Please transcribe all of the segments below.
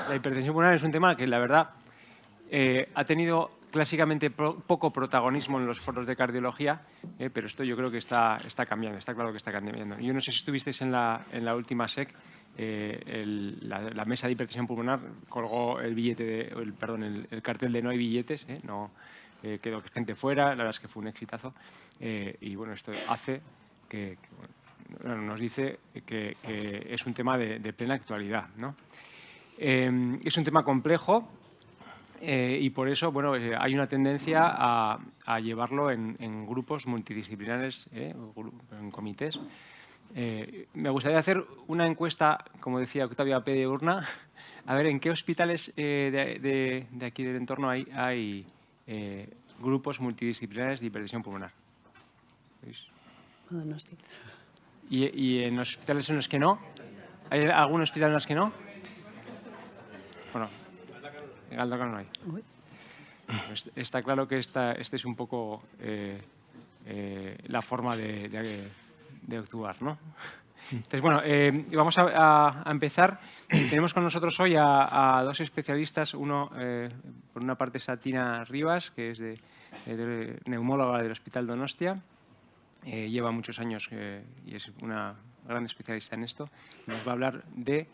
La hipertensión pulmonar es un tema que, la verdad, ha tenido clásicamente poco protagonismo en los foros de cardiología, pero esto yo creo que está cambiando, está claro que está cambiando. Yo no sé si estuvisteis en la última SEC, la mesa de hipertensión pulmonar colgó el cartel de no hay billetes, no quedó gente fuera, la verdad es que fue un exitazo, y bueno, esto hace que nos dice que es un tema de plena actualidad, ¿no? Es un tema complejo. Y por eso, bueno, hay una tendencia a llevarlo en grupos multidisciplinares, en comités. Me gustaría hacer una encuesta, como decía Octavia P. de Urna, a ver en qué hospitales de aquí del entorno hay grupos multidisciplinares de hipertensión pulmonar. ¿Veis? ¿Y en los hospitales en los que no? ¿Hay algún hospital en los que no? Bueno, en Galdacano no hay. Está claro que este es un poco la forma de actuar, ¿no? Entonces, bueno, vamos a empezar. Tenemos con nosotros hoy a dos especialistas. Uno, por una parte, es Tina Rivas, que es de neumóloga del Hospital Donostia. Lleva muchos años y es una gran especialista en esto. Nos va a hablar de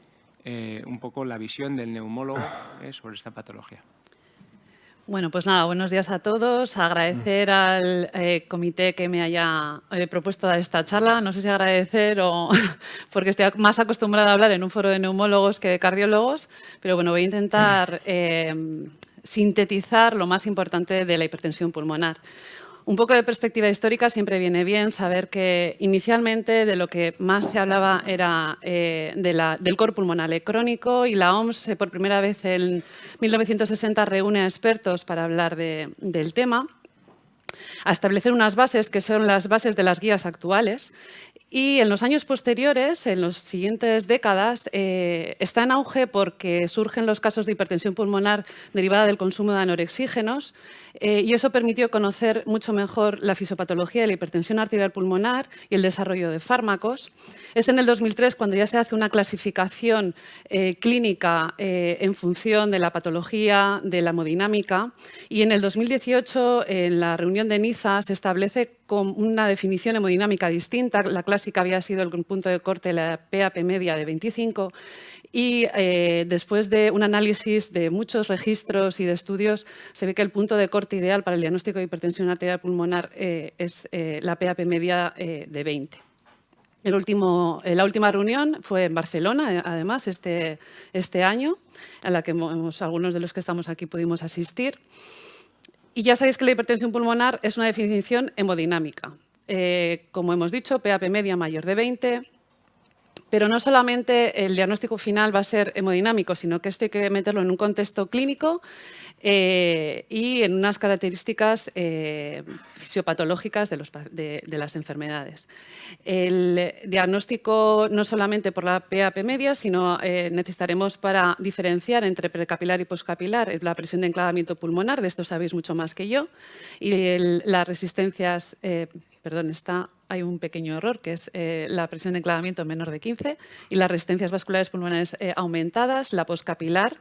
un poco la visión del neumólogo sobre esta patología. Bueno, pues nada, buenos días a todos. Agradecer al comité que me haya propuesto dar esta charla. No sé si agradecer o porque estoy más acostumbrada a hablar en un foro de neumólogos que de cardiólogos, pero bueno, voy a intentar sintetizar lo más importante de la hipertensión pulmonar. Un poco de perspectiva histórica siempre viene bien saber que inicialmente de lo que más se hablaba era del cor pulmonar crónico, y la OMS por primera vez en 1960 reúne a expertos para hablar del tema, a establecer unas bases que son las bases de las guías actuales. Y en los años posteriores, en las siguientes décadas, está en auge porque surgen los casos de hipertensión pulmonar derivada del consumo de anorexígenos, y eso permitió conocer mucho mejor la fisiopatología de la hipertensión arterial pulmonar y el desarrollo de fármacos. Es en el 2003 cuando ya se hace una clasificación clínica en función de la patología, de la hemodinámica, y en el 2018, en la reunión de Niza, se establece con una definición hemodinámica distinta. La clásica había sido el punto de corte de la PAP media de 25, y después de un análisis de muchos registros y de estudios, se ve que el punto de corte ideal para el diagnóstico de hipertensión arterial pulmonar es la PAP media de 20. La última reunión fue en Barcelona, además, este año, a la que algunos de los que estamos aquí pudimos asistir. Y ya sabéis que la hipertensión pulmonar es una definición hemodinámica. Como hemos dicho, PAP media mayor de 20, pero no solamente el diagnóstico final va a ser hemodinámico, sino que esto hay que meterlo en un contexto clínico y en unas características fisiopatológicas de las enfermedades. El diagnóstico no solamente por la PAP media, sino necesitaremos para diferenciar entre precapilar y poscapilar la presión de enclavamiento pulmonar, de esto sabéis mucho más que yo, y las resistencias, hay un pequeño error, que es la presión de enclavamiento menor de 15 y las resistencias vasculares pulmonares aumentadas, la poscapilar.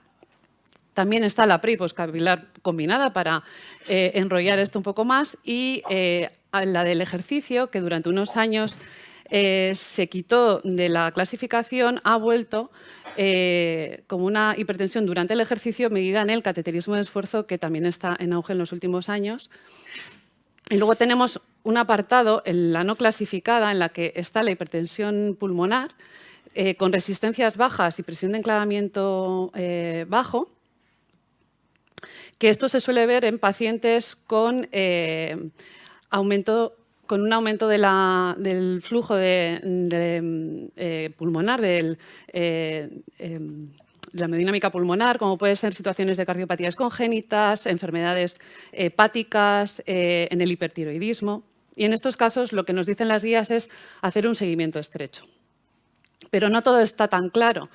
También está la pre y poscapilar combinada para enrollar esto un poco más, y la del ejercicio, que durante unos años se quitó de la clasificación, ha vuelto como una hipertensión durante el ejercicio medida en el cateterismo de esfuerzo, que también está en auge en los últimos años. Y luego tenemos un apartado, en la no clasificada, en la que está la hipertensión pulmonar con resistencias bajas y presión de enclavamiento bajo, que esto se suele ver en pacientes con un aumento del flujo pulmonar, de la hemodinámica pulmonar, como pueden ser situaciones de cardiopatías congénitas, enfermedades hepáticas, en el hipertiroidismo. Y en estos casos lo que nos dicen las guías es hacer un seguimiento estrecho. Pero no todo está tan claro.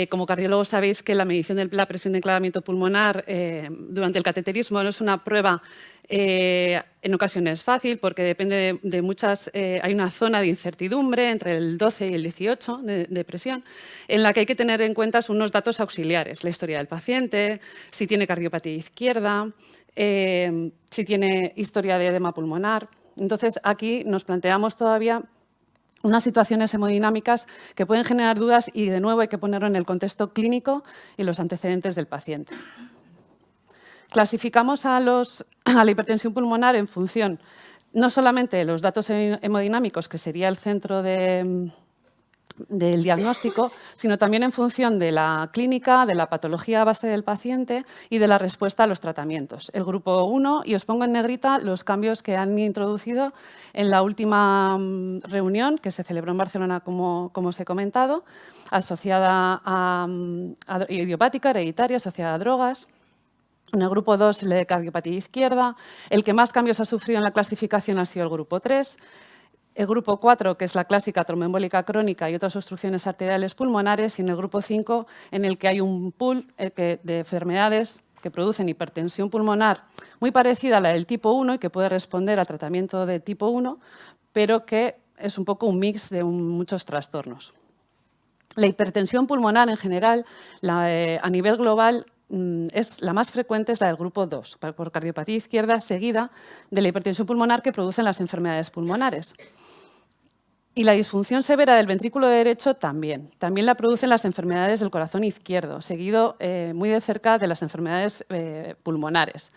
Como cardiólogos sabéis que la medición de la presión de enclavamiento pulmonar durante el cateterismo no es una prueba en ocasiones fácil porque depende de muchas… hay una zona de incertidumbre entre el 12 y el 18 de presión en la que hay que tener en cuenta unos datos auxiliares, la historia del paciente, si tiene cardiopatía izquierda, si tiene historia de edema pulmonar. Entonces, aquí nos planteamos todavía unas situaciones hemodinámicas que pueden generar dudas y, de nuevo, hay que ponerlo en el contexto clínico y los antecedentes del paciente. Clasificamos a la hipertensión pulmonar en función no solamente de los datos hemodinámicos, que sería el centro del diagnóstico, sino también en función de la clínica, de la patología base del paciente y de la respuesta a los tratamientos. El grupo 1, y os pongo en negrita los cambios que han introducido en la última reunión que se celebró en Barcelona, como os he comentado, asociada a idiopática, hereditaria, asociada a drogas. En el grupo 2, el de cardiopatía izquierda. El que más cambios ha sufrido en la clasificación ha sido el grupo 3. El grupo 4, que es la clásica tromboembólica crónica y otras obstrucciones arteriales pulmonares, y en el grupo 5, en el que hay un pool de enfermedades que producen hipertensión pulmonar muy parecida a la del tipo 1 y que puede responder al tratamiento de tipo 1, pero que es un poco un mix de muchos trastornos. La hipertensión pulmonar en general, a nivel global, la más frecuente es la del grupo 2, por cardiopatía izquierda, seguida de la hipertensión pulmonar que producen las enfermedades pulmonares. Y la disfunción severa del ventrículo derecho también la producen las enfermedades del corazón izquierdo, seguido muy de cerca de las enfermedades pulmonares,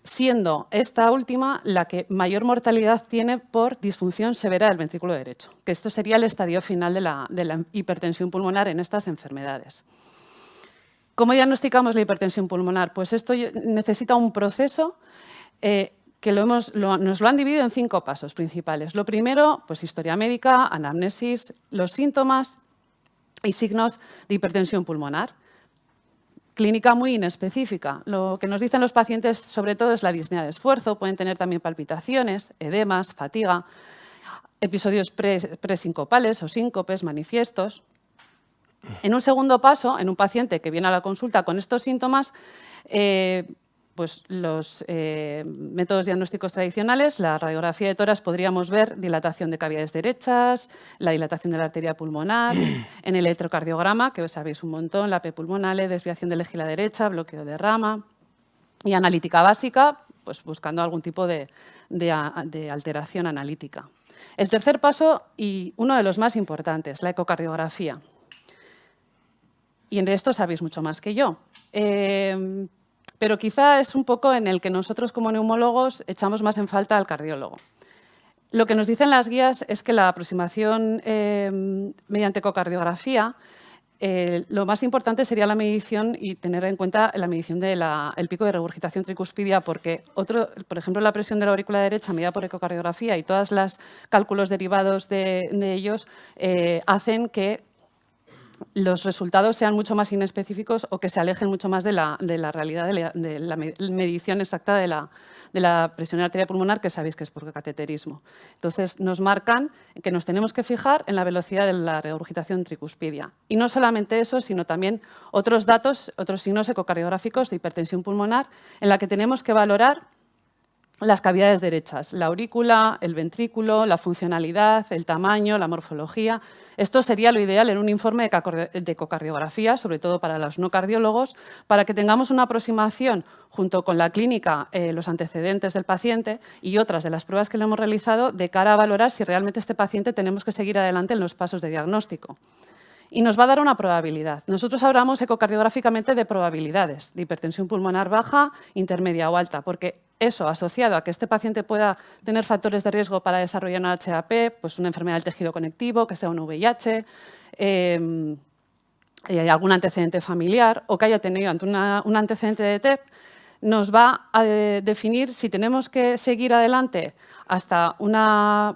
siendo esta última la que mayor mortalidad tiene por disfunción severa del ventrículo derecho, que esto sería el estadio final de la hipertensión pulmonar en estas enfermedades. ¿Cómo diagnosticamos la hipertensión pulmonar? Pues esto necesita un proceso que nos lo han dividido en 5 pasos principales. Lo primero, pues historia médica, anamnesis, los síntomas y signos de hipertensión pulmonar. Clínica muy inespecífica. Lo que nos dicen los pacientes sobre todo es la disnea de esfuerzo, pueden tener también palpitaciones, edemas, fatiga, episodios presincopales o síncopes manifiestos. En un segundo paso, en un paciente que viene a la consulta con estos síntomas, pues los métodos diagnósticos tradicionales, la radiografía de tórax, podríamos ver dilatación de cavidades derechas, la dilatación de la arteria pulmonar, en el electrocardiograma, que sabéis un montón, la P pulmonale, desviación de la egila derecha, bloqueo de rama, y analítica básica, pues buscando algún tipo de alteración analítica. El tercer paso, y uno de los más importantes, la ecocardiografía. Y de esto sabéis mucho más que yo. Pero quizá es un poco en el que nosotros como neumólogos echamos más en falta al cardiólogo. Lo que nos dicen las guías es que la aproximación mediante ecocardiografía, lo más importante sería la medición y tener en cuenta la medición del pico de regurgitación tricuspidia, porque por ejemplo, la presión de la aurícula derecha medida por ecocardiografía y todos los cálculos derivados de ellos hacen que los resultados sean mucho más inespecíficos o que se alejen mucho más de la realidad de la medición exacta de la presión arterial pulmonar, que sabéis que es por cateterismo. Entonces, nos marcan que nos tenemos que fijar en la velocidad de la regurgitación tricuspidia. Y no solamente eso, sino también otros datos, otros signos ecocardiográficos de hipertensión pulmonar, en la que tenemos que valorar las cavidades derechas, la aurícula, el ventrículo, la funcionalidad, el tamaño, la morfología. Esto sería lo ideal en un informe de ecocardiografía, sobre todo para los no cardiólogos, para que tengamos una aproximación junto con la clínica, los antecedentes del paciente y otras de las pruebas que le hemos realizado de cara a valorar si realmente este paciente tenemos que seguir adelante en los pasos de diagnóstico. Y nos va a dar una probabilidad. Nosotros hablamos ecocardiográficamente de probabilidades, de hipertensión pulmonar baja, intermedia o alta, porque eso, asociado a que este paciente pueda tener factores de riesgo para desarrollar una HAP, pues una enfermedad del tejido conectivo, que sea un VIH, algún antecedente familiar o que haya tenido un antecedente de TEP, nos va a definir si tenemos que seguir adelante hasta una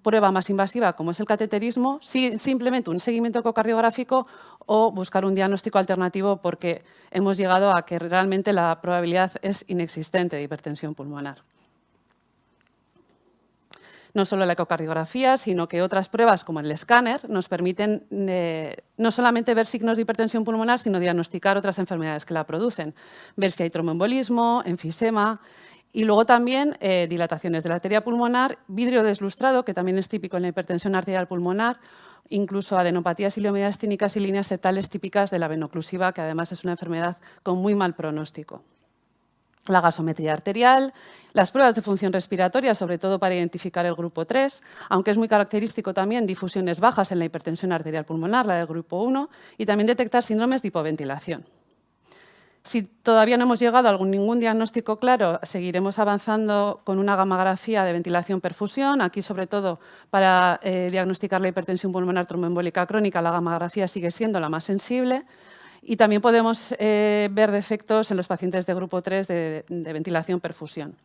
prueba más invasiva como es el cateterismo, simplemente un seguimiento ecocardiográfico o buscar un diagnóstico alternativo porque hemos llegado a que realmente la probabilidad es inexistente de hipertensión pulmonar. No solo la ecocardiografía, sino que otras pruebas como el escáner nos permiten no solamente ver signos de hipertensión pulmonar, sino diagnosticar otras enfermedades que la producen, ver si hay tromboembolismo, enfisema y luego también dilataciones de la arteria pulmonar, vidrio deslustrado, que también es típico en la hipertensión arterial pulmonar, incluso adenopatías ileomiastínicas y líneas septales típicas de la venoclusiva, que además es una enfermedad con muy mal pronóstico. La gasometría arterial, las pruebas de función respiratoria, sobre todo para identificar el grupo 3, aunque es muy característico también difusiones bajas en la hipertensión arterial pulmonar, la del grupo 1, y también detectar síndromes de hipoventilación. Si todavía no hemos llegado a ningún diagnóstico claro, seguiremos avanzando con una gamografía de ventilación-perfusión. Aquí, sobre todo, para diagnosticar la hipertensión pulmonar tromboembólica crónica, la gamografía sigue siendo la más sensible. Y también podemos ver defectos en los pacientes de grupo 3 de ventilación-perfusión.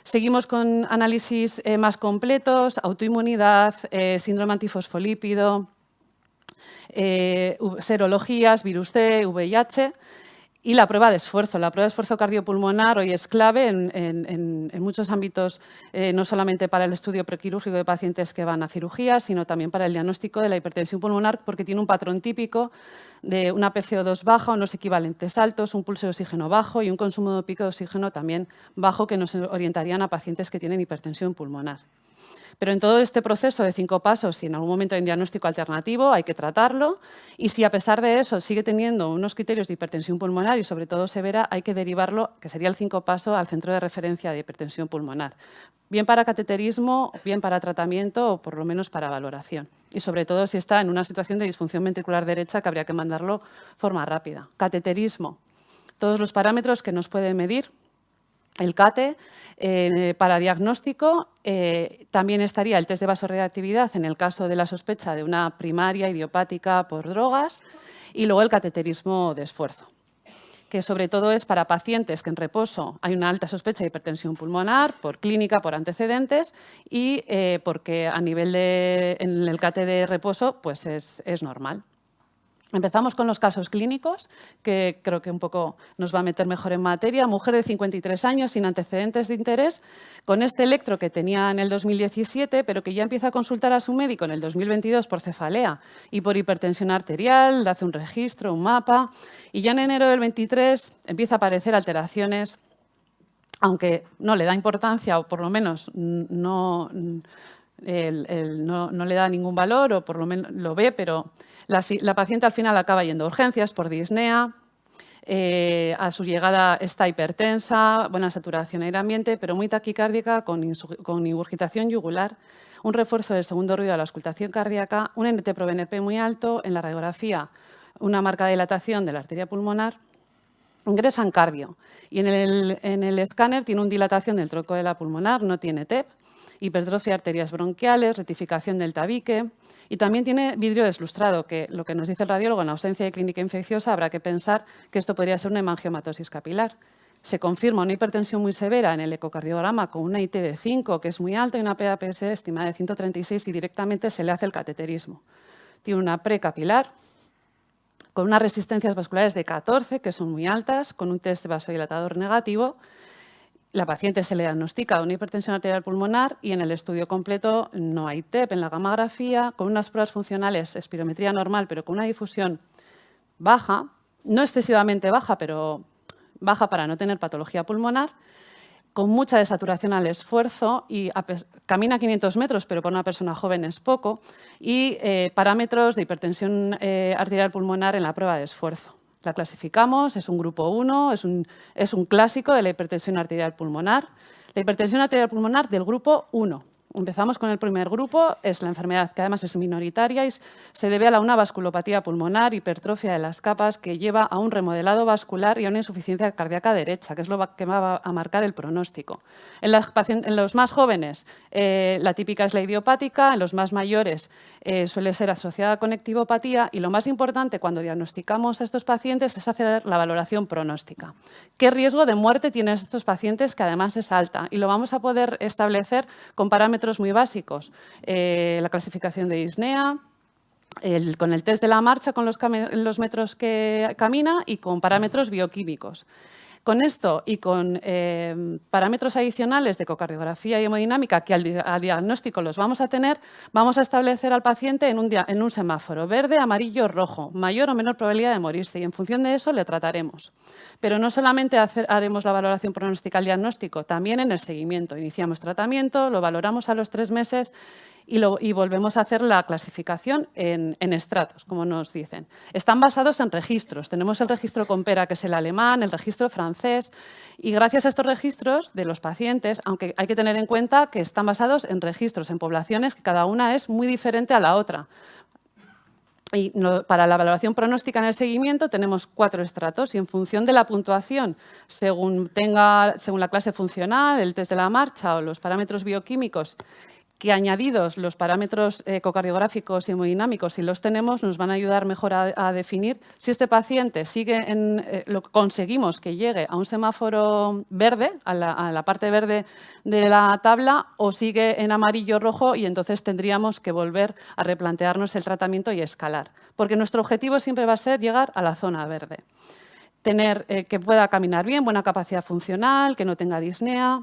Seguimos con análisis más completos, autoinmunidad, síndrome antifosfolípido, serologías, virus C, VIH y la prueba de esfuerzo. La prueba de esfuerzo cardiopulmonar hoy es clave en muchos ámbitos, no solamente para el estudio prequirúrgico de pacientes que van a cirugía, sino también para el diagnóstico de la hipertensión pulmonar, porque tiene un patrón típico de una PCO2 baja, unos equivalentes altos, un pulso de oxígeno bajo y un consumo de pico de oxígeno también bajo, que nos orientarían a pacientes que tienen hipertensión pulmonar. Pero en todo este proceso de 5 pasos, si en algún momento hay un diagnóstico alternativo, hay que tratarlo. Y si a pesar de eso sigue teniendo unos criterios de hipertensión pulmonar y sobre todo severa, hay que derivarlo, que sería el 5 paso, al centro de referencia de hipertensión pulmonar. Bien para cateterismo, bien para tratamiento o por lo menos para valoración. Y sobre todo si está en una situación de disfunción ventricular derecha, que habría que mandarlo de forma rápida. Cateterismo. Todos los parámetros que nos puede medir el CATE para diagnóstico. También estaría el test de vasorreactividad en el caso de la sospecha de una primaria idiopática por drogas y luego el cateterismo de esfuerzo, que sobre todo es para pacientes que en reposo hay una alta sospecha de hipertensión pulmonar por clínica, por antecedentes y porque a nivel en el CATE de reposo pues es normal. Empezamos con los casos clínicos, que creo que un poco nos va a meter mejor en materia. Mujer de 53 años, sin antecedentes de interés, con este electro que tenía en el 2017, pero que ya empieza a consultar a su médico en el 2022 por cefalea y por hipertensión arterial, le hace un registro, un mapa, y ya en enero del 23 empieza a aparecer alteraciones, aunque no le da importancia, o por lo menos no le da ningún valor, o por lo menos lo ve, pero la paciente al final acaba yendo a urgencias por disnea, a su llegada está hipertensa, buena saturación aire ambiente, pero muy taquicárdica, con ingurgitación yugular, un refuerzo del segundo ruido de la auscultación cardíaca, un NT-proBNP muy alto, en la radiografía una marca de dilatación de la arteria pulmonar. Ingresa en cardio y en el escáner tiene una dilatación del tronco de la pulmonar, no tiene TEP, hipertrofia de arterias bronquiales, rectificación del tabique y también tiene vidrio deslustrado, que lo que nos dice el radiólogo, en ausencia de clínica infecciosa, habrá que pensar que esto podría ser una hemangiomatosis capilar. Se confirma una hipertensión muy severa en el ecocardiograma con una IT de 5, que es muy alta, y una PAPS estimada de 136 y directamente se le hace el cateterismo. Tiene una precapilar con unas resistencias vasculares de 14, que son muy altas, con un test vasodilatador negativo. La paciente se le diagnostica una hipertensión arterial pulmonar y en el estudio completo no hay TEP en la gamografía, con unas pruebas funcionales, espirometría normal, pero con una difusión baja, no excesivamente baja, pero baja para no tener patología pulmonar, con mucha desaturación al esfuerzo y camina 500 metros, pero para una persona joven es poco, y parámetros de hipertensión arterial pulmonar en la prueba de esfuerzo. La clasificamos, es un grupo 1, es un clásico de la hipertensión arterial pulmonar. La hipertensión arterial pulmonar del grupo 1. Empezamos con el primer grupo, es la enfermedad que además es minoritaria y se debe a una vasculopatía pulmonar, hipertrofia de las capas, que lleva a un remodelado vascular y a una insuficiencia cardíaca derecha, que es lo que va a marcar el pronóstico. En los más jóvenes, la típica es la idiopática, en los más mayores suele ser asociada con ectivopatía y lo más importante cuando diagnosticamos a estos pacientes es hacer la valoración pronóstica. ¿Qué riesgo de muerte tienen estos pacientes, que además es alta? Y lo vamos a poder establecer con parámetros muy básicos, la clasificación de disnea, con el test de la marcha, con los metros que camina y con parámetros bioquímicos. Con esto y con parámetros adicionales de ecocardiografía y hemodinámica que al diagnóstico los vamos a tener, vamos a establecer al paciente en un semáforo verde, amarillo, rojo, mayor o menor probabilidad de morirse y en función de eso le trataremos. Pero no solamente haremos la valoración pronóstica al diagnóstico, también en el seguimiento. Iniciamos tratamiento, lo valoramos a los 3 meses y volvemos a hacer la clasificación en estratos, como nos dicen. Están basados en registros. Tenemos el registro Compera, que es el alemán, el registro francés, y gracias a estos registros de los pacientes, aunque hay que tener en cuenta que están basados en registros, en poblaciones que cada una es muy diferente a la otra. Y para la valoración pronóstica en el seguimiento tenemos 4 estratos y en función de la puntuación, según la clase funcional, el test de la marcha o los parámetros bioquímicos, que añadidos los parámetros ecocardiográficos y hemodinámicos, si los tenemos, nos van a ayudar mejor a definir si este paciente conseguimos que llegue a un semáforo verde, a la parte verde de la tabla, o sigue en amarillo o rojo y entonces tendríamos que volver a replantearnos el tratamiento y escalar. Porque nuestro objetivo siempre va a ser llegar a la zona verde. Tener que pueda caminar bien, buena capacidad funcional, que no tenga disnea.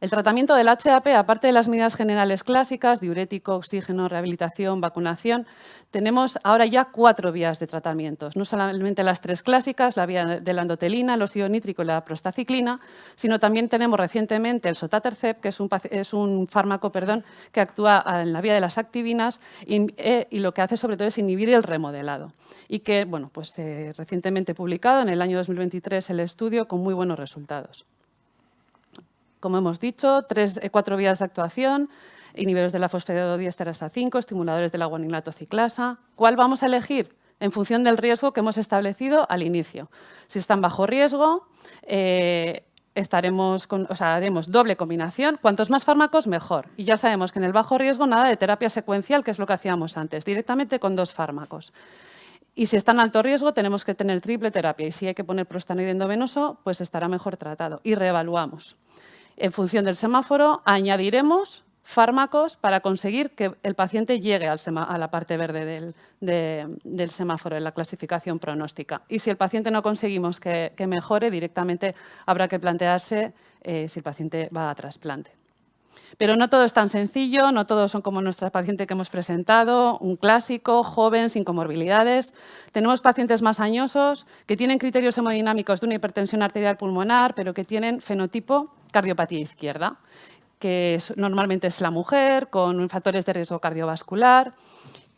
El tratamiento del HAP, aparte de las medidas generales clásicas, diurético, oxígeno, rehabilitación, vacunación, tenemos ahora ya 4 vías de tratamientos. No solamente las 3 clásicas, la vía de la endotelina, el óxido nítrico y la prostaciclina, sino también tenemos recientemente el sotatercept, que es un fármaco que actúa en la vía de las activinas y lo que hace sobre todo es inhibir el remodelado. Y que, bueno, pues recientemente publicado en el año 2023 el estudio con muy buenos resultados. Como hemos dicho, 4 vías de actuación, inhibidores de la fosfodiesterasa 5, estimuladores de la guanilato ciclasa. ¿Cuál vamos a elegir? En función del riesgo que hemos establecido al inicio. Si están bajo riesgo, haremos doble combinación. Cuantos más fármacos, mejor. Y ya sabemos que en el bajo riesgo nada de terapia secuencial, que es lo que hacíamos antes, directamente con 2 fármacos. Y si está en alto riesgo, tenemos que tener triple terapia. Y si hay que poner prostanoide endovenoso, pues estará mejor tratado. Y reevaluamos. En función del semáforo, añadiremos fármacos para conseguir que el paciente llegue a la parte verde del semáforo en la clasificación pronóstica. Y si el paciente no conseguimos que mejore, directamente habrá que plantearse si el paciente va a trasplante. Pero no todo es tan sencillo, no todos son como nuestra paciente que hemos presentado, un clásico, joven, sin comorbilidades. Tenemos pacientes más añosos que tienen criterios hemodinámicos de una hipertensión arterial pulmonar, pero que tienen fenotipo cardiopatía izquierda, que normalmente es la mujer con factores de riesgo cardiovascular,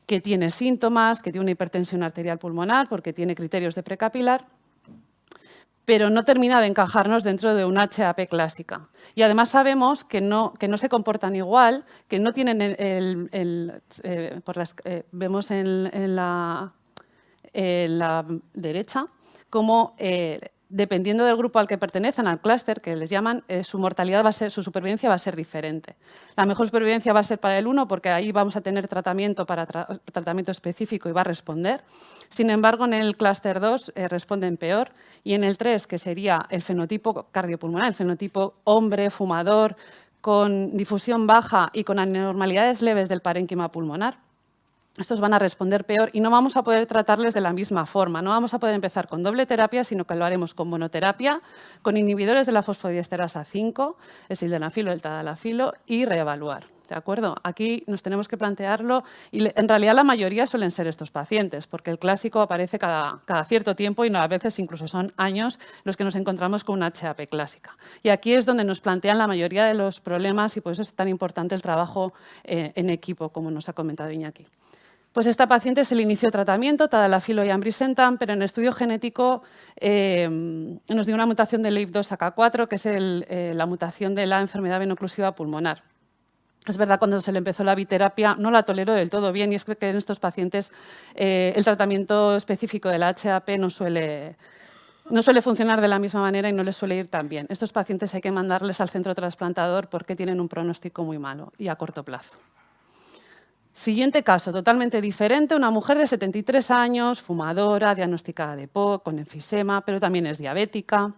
que tiene síntomas, que tiene una hipertensión arterial pulmonar porque tiene criterios de precapilar, pero no termina de encajarnos dentro de una HAP clásica. Y además sabemos que no se comportan igual, que no tienen vemos en la derecha como dependiendo del grupo al que pertenecen, al clúster, que les llaman, su mortalidad su supervivencia va a ser diferente. La mejor supervivencia va a ser para el 1 porque ahí vamos a tener tratamiento tratamiento específico y va a responder. Sin embargo, en el clúster 2 responden peor y en el 3, que sería el fenotipo cardiopulmonar, el fenotipo hombre, fumador, con difusión baja y con anormalidades leves del parénquima pulmonar, estos van a responder peor y no vamos a poder tratarles de la misma forma. No vamos a poder empezar con doble terapia, sino que lo haremos con monoterapia, con inhibidores de la fosfodiesterasa 5, el sildenafilo, el tadalafilo y reevaluar. ¿De acuerdo? Aquí nos tenemos que plantearlo y en realidad la mayoría suelen ser estos pacientes, porque el clásico aparece cada cierto tiempo y a veces incluso son años los que nos encontramos con una HAP clásica. Y aquí es donde nos plantean la mayoría de los problemas y por eso es tan importante el trabajo en equipo, como nos ha comentado Iñaki. Pues esta paciente se le inició tratamiento, tadalafilo y ambrisentan, pero en el estudio genético nos dio una mutación de LAIF2AK4, que es la mutación de la enfermedad veno-oclusiva pulmonar. Es verdad, cuando se le empezó la biterapia no la toleró del todo bien y es que en estos pacientes el tratamiento específico de la HAP no suele funcionar de la misma manera y no les suele ir tan bien. Estos pacientes hay que mandarles al centro trasplantador porque tienen un pronóstico muy malo y a corto plazo. Siguiente caso, totalmente diferente, una mujer de 73 años, fumadora, diagnosticada de POC, con enfisema, pero también es diabética.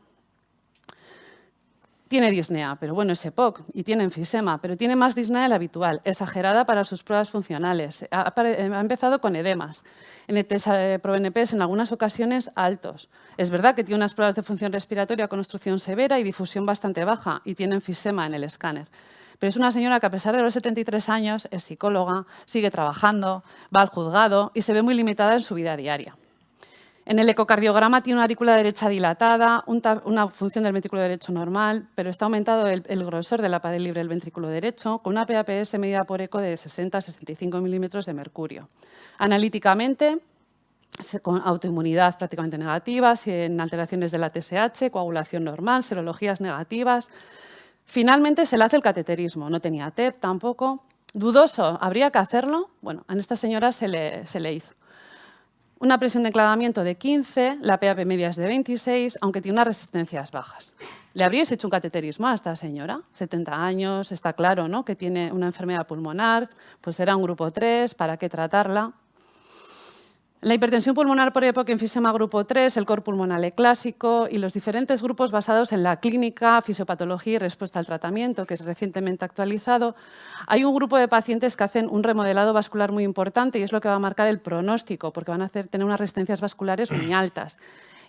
Tiene disnea, pero bueno, es EPOC y tiene enfisema, pero tiene más disnea de la habitual, exagerada para sus pruebas funcionales. Ha empezado con edemas, proBNPs en algunas ocasiones altos. Es verdad que tiene unas pruebas de función respiratoria con obstrucción severa y difusión bastante baja y tiene enfisema en el escáner. Pero es una señora que a pesar de los 73 años es psicóloga, sigue trabajando, va al juzgado y se ve muy limitada en su vida diaria. En el ecocardiograma tiene una aurícula derecha dilatada, una función del ventrículo derecho normal, pero está aumentado el grosor de la pared libre del ventrículo derecho, con una PAPS medida por eco de 60 a 65 milímetros de mercurio. Analíticamente, con autoinmunidad prácticamente negativa, sin alteraciones de la TSH, coagulación normal, serologías negativas. Finalmente se le hace el cateterismo, no tenía TEP tampoco. Dudoso, ¿habría que hacerlo? Bueno, a esta señora se le hizo. Una presión de enclavamiento de 15, la PAP media es de 26, aunque tiene unas resistencias bajas. ¿Le habríais hecho un cateterismo a esta señora? 70 años, está claro, ¿no?, que tiene una enfermedad pulmonar, pues era un grupo 3, ¿para qué tratarla? La hipertensión pulmonar por EPOC, enfisema grupo 3, el cor pulmonale clásico y los diferentes grupos basados en la clínica, fisiopatología y respuesta al tratamiento, que es recientemente actualizado. Hay un grupo de pacientes que hacen un remodelado vascular muy importante y es lo que va a marcar el pronóstico, porque van a tener unas resistencias vasculares muy altas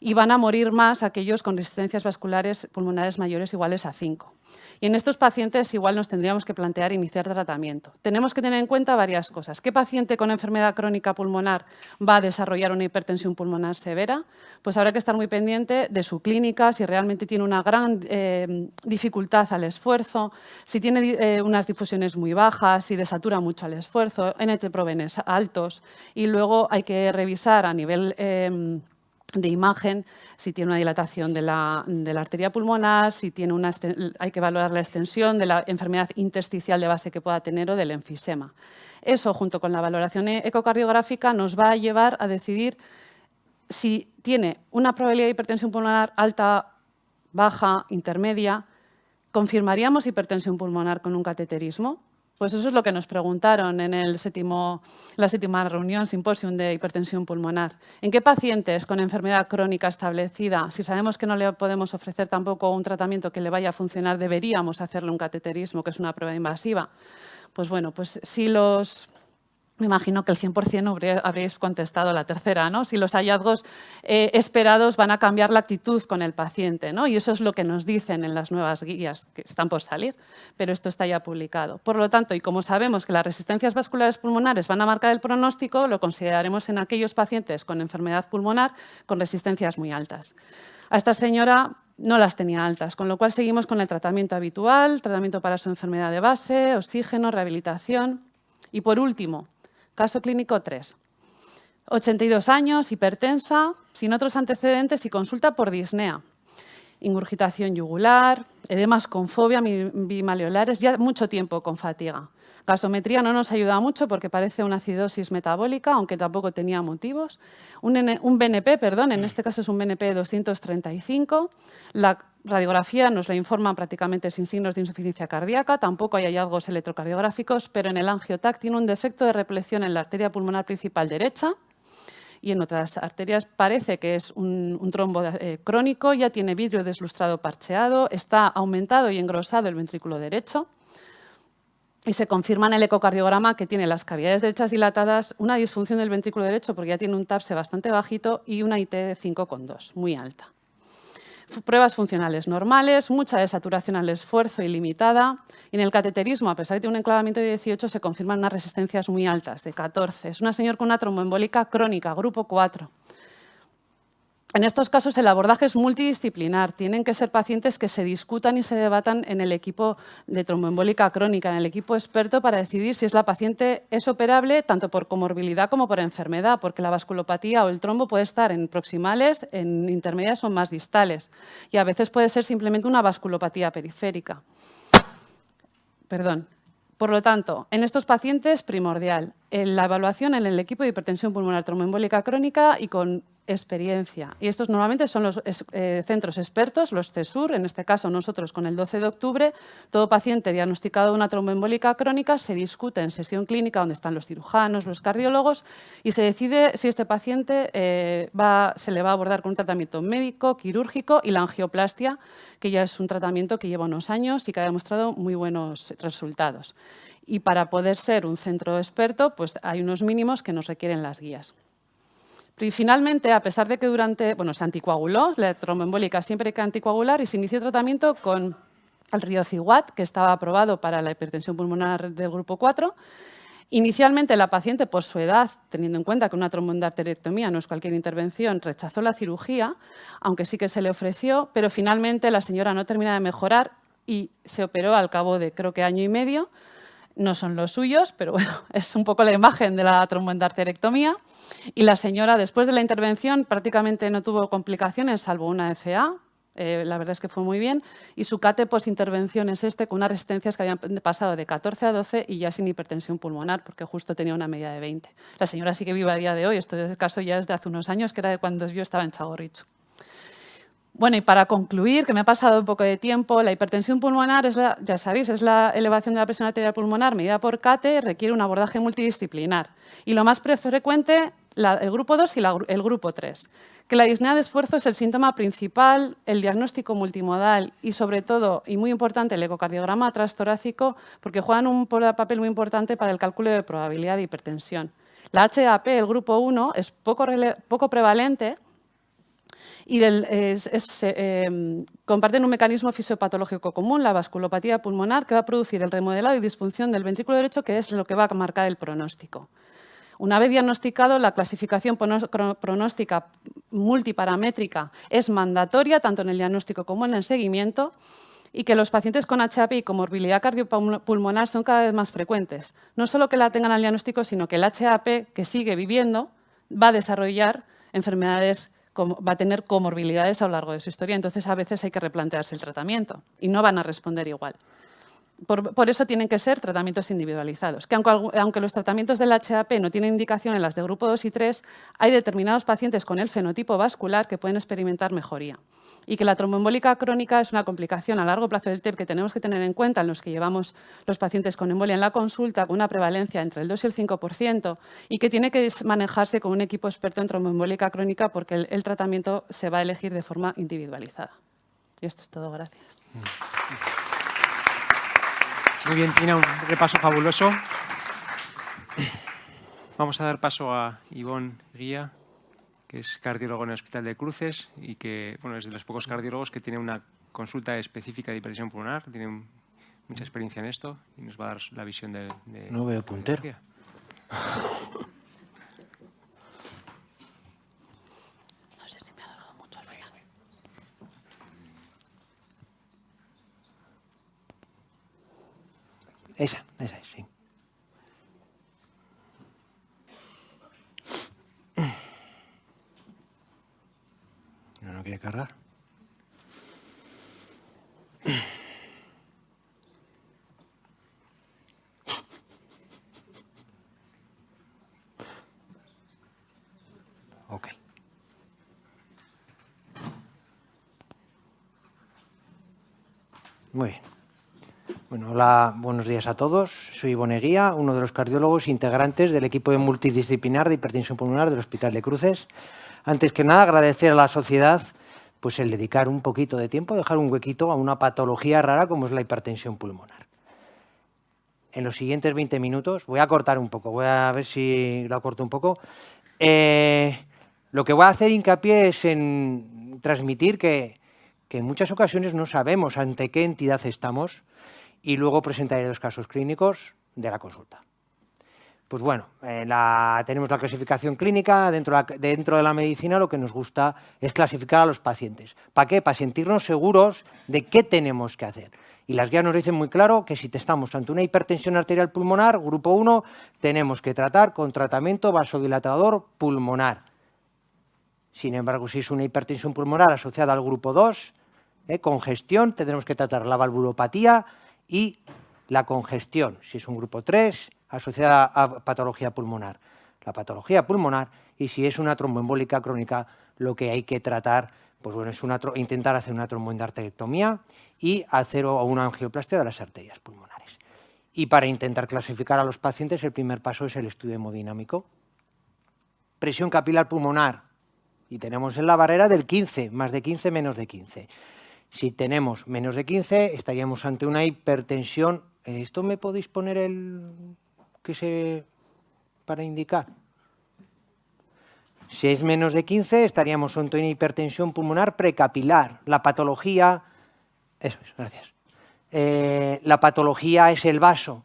y van a morir más aquellos con resistencias vasculares pulmonares mayores iguales a 5. Y en estos pacientes igual nos tendríamos que plantear iniciar tratamiento. Tenemos que tener en cuenta varias cosas. ¿Qué paciente con enfermedad crónica pulmonar va a desarrollar una hipertensión pulmonar severa? Pues habrá que estar muy pendiente de su clínica, si realmente tiene una gran dificultad al esfuerzo, si tiene unas difusiones muy bajas, si desatura mucho al esfuerzo, NT-proBNPs altos. Y luego hay que revisar a nivel de imagen, si tiene una dilatación de la arteria pulmonar, si tiene hay que valorar la extensión de la enfermedad intersticial de base que pueda tener o del enfisema. Eso, junto con la valoración ecocardiográfica, nos va a llevar a decidir si tiene una probabilidad de hipertensión pulmonar alta, baja, intermedia. ¿Confirmaríamos hipertensión pulmonar con un cateterismo? Pues eso es lo que nos preguntaron en la séptima reunión, simposium de hipertensión pulmonar. ¿En qué pacientes con enfermedad crónica establecida, si sabemos que no le podemos ofrecer tampoco un tratamiento que le vaya a funcionar, deberíamos hacerle un cateterismo, que es una prueba invasiva? Pues bueno, pues si me imagino que el 100% habréis contestado la tercera, ¿no? Si los hallazgos esperados van a cambiar la actitud con el paciente, ¿no? Y eso es lo que nos dicen en las nuevas guías que están por salir, pero esto está ya publicado. Por lo tanto, y como sabemos que las resistencias vasculares pulmonares van a marcar el pronóstico, lo consideraremos en aquellos pacientes con enfermedad pulmonar con resistencias muy altas. A esta señora no las tenía altas, con lo cual seguimos con el tratamiento habitual, tratamiento para su enfermedad de base, oxígeno, rehabilitación. Y por último, caso clínico 3. 82 años, hipertensa, sin otros antecedentes y consulta por disnea. Ingurgitación yugular, edemas con fobia bimaleolares, ya mucho tiempo con fatiga. Gasometría no nos ayuda mucho porque parece una acidosis metabólica, aunque tampoco tenía motivos. Un BNP, en este caso es un BNP de 235. La radiografía nos la informa prácticamente sin signos de insuficiencia cardíaca, tampoco hay hallazgos electrocardiográficos, pero en el angiotac tiene un defecto de repleción en la arteria pulmonar principal derecha y en otras arterias parece que es un trombo crónico, ya tiene vidrio deslustrado parcheado, está aumentado y engrosado el ventrículo derecho. Y se confirma en el ecocardiograma que tiene las cavidades derechas dilatadas, una disfunción del ventrículo derecho porque ya tiene un TAPSE bastante bajito y una IT de 5,2, muy alta. Pruebas funcionales normales, mucha desaturación al esfuerzo ilimitada. Y en el cateterismo, a pesar de tener un enclavamiento de 18, se confirman unas resistencias muy altas, de 14. Es una señora con una tromboembólica crónica, grupo 4. En estos casos el abordaje es multidisciplinar. Tienen que ser pacientes que se discutan y se debatan en el equipo de tromboembólica crónica, en el equipo experto, para decidir si la paciente es operable tanto por comorbilidad como por enfermedad, porque la vasculopatía o el trombo puede estar en proximales, en intermedias o más distales. Y a veces puede ser simplemente una vasculopatía periférica. Por lo tanto, en estos pacientes, primordial, la evaluación en el equipo de hipertensión pulmonar tromboembólica crónica y con experiencia. Y estos normalmente son los centros expertos, los CESUR, en este caso nosotros con el 12 de octubre, todo paciente diagnosticado de una tromboembólica crónica se discute en sesión clínica donde están los cirujanos, los cardiólogos y se decide si este paciente se le va a abordar con un tratamiento médico, quirúrgico y la angioplastia, que ya es un tratamiento que lleva unos años y que ha demostrado muy buenos resultados. Y para poder ser un centro experto, pues hay unos mínimos que nos requieren las guías. Y finalmente, a pesar de que se anticoaguló, la tromboembólica siempre hay que anticoagular y se inició tratamiento con el riociguat, que estaba aprobado para la hipertensión pulmonar del grupo 4. Inicialmente la paciente, por su edad, teniendo en cuenta que una tromboendarterectomía no es cualquier intervención, rechazó la cirugía, aunque sí que se le ofreció, pero finalmente la señora no termina de mejorar y se operó al cabo de creo que año y medio. No son los suyos, pero bueno, es un poco la imagen de la tromboendarterectomía. Y la señora, después de la intervención, prácticamente no tuvo complicaciones, salvo una FA. La verdad es que fue muy bien. Y su CATE posintervención es con unas resistencias que habían pasado de 14 a 12 y ya sin hipertensión pulmonar, porque justo tenía una media de 20. La señora sigue viva a día de hoy. Esto es el caso ya es de hace unos años, que era de cuando yo estaba en Txagorritxu. Bueno, y para concluir, que me ha pasado un poco de tiempo, la hipertensión pulmonar, ya sabéis, es la elevación de la presión arterial pulmonar medida por CATE, requiere un abordaje multidisciplinar. Y lo más frecuente, el grupo 2 y el grupo 3. Que la disnea de esfuerzo es el síntoma principal, el diagnóstico multimodal y, sobre todo, y muy importante, el ecocardiograma transtorácico, porque juegan un papel muy importante para el cálculo de probabilidad de hipertensión. La HAP, el grupo 1, es poco prevalente, y comparten un mecanismo fisiopatológico común, la vasculopatía pulmonar, que va a producir el remodelado y disfunción del ventrículo derecho, que es lo que va a marcar el pronóstico. Una vez diagnosticado, la clasificación pronóstica multiparamétrica es mandatoria, tanto en el diagnóstico como en el seguimiento, y que los pacientes con HAP y comorbilidad cardiopulmonar son cada vez más frecuentes. No solo que la tengan al diagnóstico, sino que el HAP, que sigue viviendo, va a desarrollar enfermedades, va a tener comorbilidades a lo largo de su historia, entonces a veces hay que replantearse el tratamiento y no van a responder igual. Por eso tienen que ser tratamientos individualizados, que aunque los tratamientos del HAP no tienen indicación en las de grupo 2 y 3, hay determinados pacientes con el fenotipo vascular que pueden experimentar mejoría. Y que la tromboembólica crónica es una complicación a largo plazo del TEP que tenemos que tener en cuenta en los que llevamos los pacientes con embolia en la consulta, con una prevalencia entre el 2 y el 5%, y que tiene que manejarse con un equipo experto en tromboembólica crónica porque el tratamiento se va a elegir de forma individualizada. Y esto es todo, gracias. Muy bien, Tina, un repaso fabuloso. Vamos a dar paso a Ivonne Guía, que es cardiólogo en el Hospital de Cruces y que es de los pocos cardiólogos que tiene una consulta específica de hipertensión pulmonar, tiene mucha experiencia en esto y nos va a dar la visión de no veo puntero. No sé si me ha alargado mucho al final. Esa es, sí. No quiere cargar. Ok. Muy bien. Bueno, hola, buenos días a todos. Soy Ivonne Guía, uno de los cardiólogos integrantes del equipo multidisciplinar de hipertensión pulmonar del Hospital de Cruces. Antes que nada, agradecer a la sociedad pues el dedicar un poquito de tiempo, dejar un huequito a una patología rara como es la hipertensión pulmonar. En los siguientes 20 minutos, voy a cortar un poco, voy a ver si lo corto un poco. Lo que voy a hacer hincapié es en transmitir que en muchas ocasiones no sabemos ante qué entidad estamos y luego presentaré los casos clínicos de la consulta. Pues bueno, tenemos la clasificación clínica. Dentro de la medicina lo que nos gusta es clasificar a los pacientes. ¿Para qué? Para sentirnos seguros de qué tenemos que hacer. Y las guías nos dicen muy claro que si estamos ante una hipertensión arterial pulmonar, grupo 1, tenemos que tratar con tratamiento vasodilatador pulmonar. Sin embargo, si es una hipertensión pulmonar asociada al grupo 2, congestión, tendremos que tratar la valvulopatía y la congestión. Si es un grupo 3, asociada a patología pulmonar. la patología pulmonar, y si es una tromboembólica crónica, lo que hay que tratar, pues bueno, es intentar hacer una tromboendarterectomía y hacer una angioplastia de las arterias pulmonares. Y para intentar clasificar a los pacientes, el primer paso es el estudio hemodinámico. Presión capilar pulmonar, y tenemos en la barrera del 15, más de 15, menos de 15. Si tenemos menos de 15, estaríamos ante una hipertensión. ¿Esto me podéis poner para indicar? Si es menos de 15, estaríamos ante una hipertensión pulmonar precapilar. La patología, eso es, gracias. La patología es el vaso,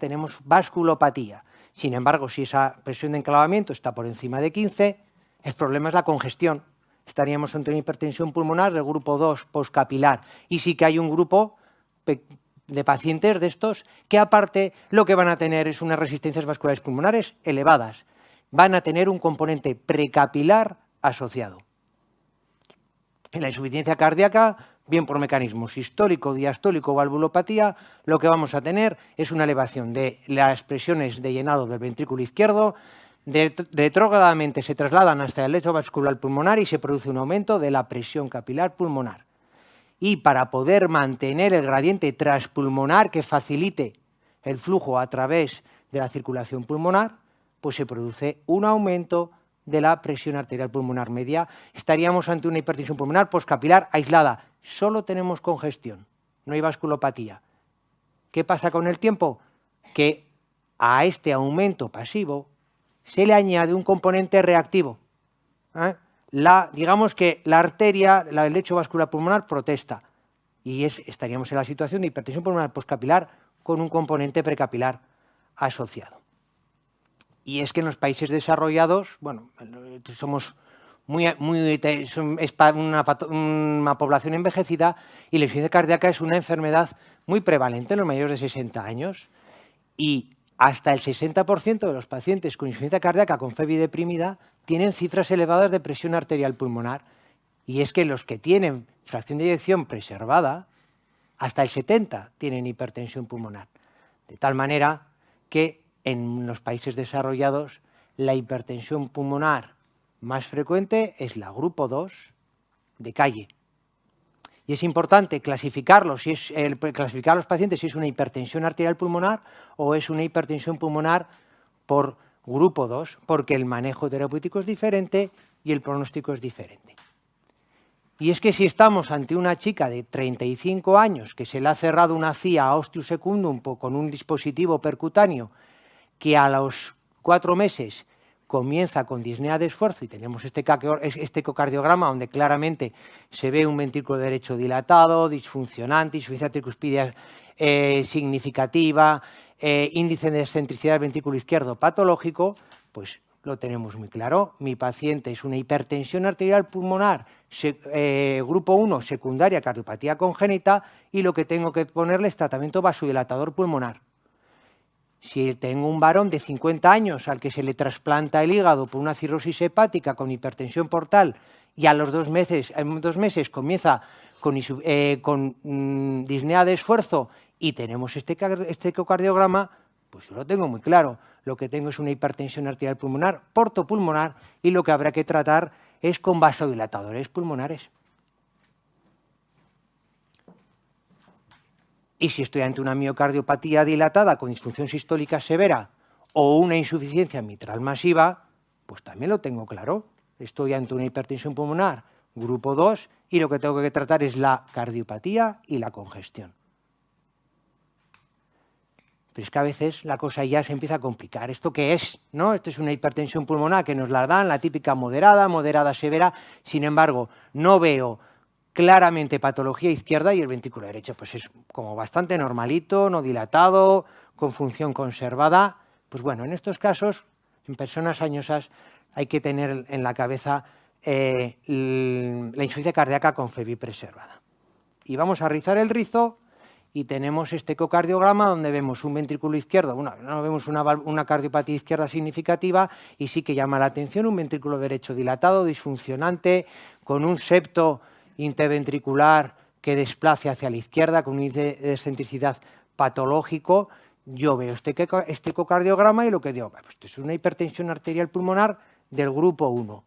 tenemos vasculopatía. Sin embargo, si esa presión de enclavamiento está por encima de 15, el problema es la congestión. Estaríamos ante una hipertensión pulmonar del grupo 2, postcapilar. Y sí que hay un grupo de pacientes de estos que aparte lo que van a tener es unas resistencias vasculares pulmonares elevadas. Van a tener un componente precapilar asociado. En la insuficiencia cardíaca, bien por mecanismo sistólico, diastólico o valvulopatía, lo que vamos a tener es una elevación de las presiones de llenado del ventrículo izquierdo, retrógradamente se trasladan hasta el lecho vascular pulmonar y se produce un aumento de la presión capilar pulmonar. Y para poder mantener el gradiente transpulmonar que facilite el flujo a través de la circulación pulmonar, pues se produce un aumento de la presión arterial pulmonar media. Estaríamos ante una hipertensión pulmonar postcapilar aislada. Solo tenemos congestión, no hay vasculopatía. ¿Qué pasa con el tiempo? Que a este aumento pasivo se le añade un componente reactivo. Digamos que la arteria, el lecho vascular pulmonar protesta y estaríamos en la situación de hipertensión pulmonar postcapilar con un componente precapilar asociado. Y es que en los países desarrollados, bueno, somos una población envejecida y la insuficiencia cardíaca es una enfermedad muy prevalente en los mayores de 60 años y hasta el 60% de los pacientes con insuficiencia cardíaca con FEBI deprimida tienen cifras elevadas de presión arterial pulmonar. Y es que los que tienen fracción de eyección preservada, hasta el 70% tienen hipertensión pulmonar. De tal manera que en los países desarrollados la hipertensión pulmonar más frecuente es la grupo 2 de calle. Y es importante clasificarlos, clasificar a los pacientes si es una hipertensión arterial pulmonar o es una hipertensión pulmonar por grupo 2, porque el manejo terapéutico es diferente y el pronóstico es diferente. Y es que si estamos ante una chica de 35 años que se le ha cerrado una CIA a ostium secundum con un dispositivo percutáneo que a los 4 meses comienza con disnea de esfuerzo y tenemos este ecocardiograma donde claramente se ve un ventrículo derecho dilatado, disfuncionante, insuficiencia tricuspidia significativa, índice de excentricidad del ventrículo izquierdo patológico, pues lo tenemos muy claro. Mi paciente es una hipertensión arterial pulmonar grupo 1, secundaria cardiopatía congénita, y lo que tengo que ponerle es tratamiento vasodilatador pulmonar. Si tengo un varón de 50 años al que se le trasplanta el hígado por una cirrosis hepática con hipertensión portal y a los 2 meses comienza con disnea de esfuerzo y tenemos este ecocardiograma, pues yo lo tengo muy claro. Lo que tengo es una hipertensión arterial pulmonar portopulmonar y lo que habrá que tratar es con vasodilatadores pulmonares. Y si estoy ante una miocardiopatía dilatada con disfunción sistólica severa o una insuficiencia mitral masiva, pues también lo tengo claro. Estoy ante una hipertensión pulmonar grupo 2 y lo que tengo que tratar es la cardiopatía y la congestión. Pero es que a veces la cosa ya se empieza a complicar. ¿Esto qué es? ¿No? Esto es una hipertensión pulmonar que nos la dan, la típica moderada severa. Sin embargo, no veo claramente patología izquierda y el ventrículo derecho pues es como bastante normalito, no dilatado, con función conservada. Pues bueno, en estos casos, en personas añosas, hay que tener en la cabeza la insuficiencia cardíaca con FEBI preservada. Y vamos a rizar el rizo y tenemos este ecocardiograma donde vemos un ventrículo izquierdo, no vemos una cardiopatía izquierda significativa y sí que llama la atención un ventrículo derecho dilatado, disfuncionante, con un septo interventricular que desplace hacia la izquierda, con un índice de excentricidad patológico yo veo este ecocardiograma y lo que digo, pues esto es una hipertensión arterial pulmonar del grupo 1.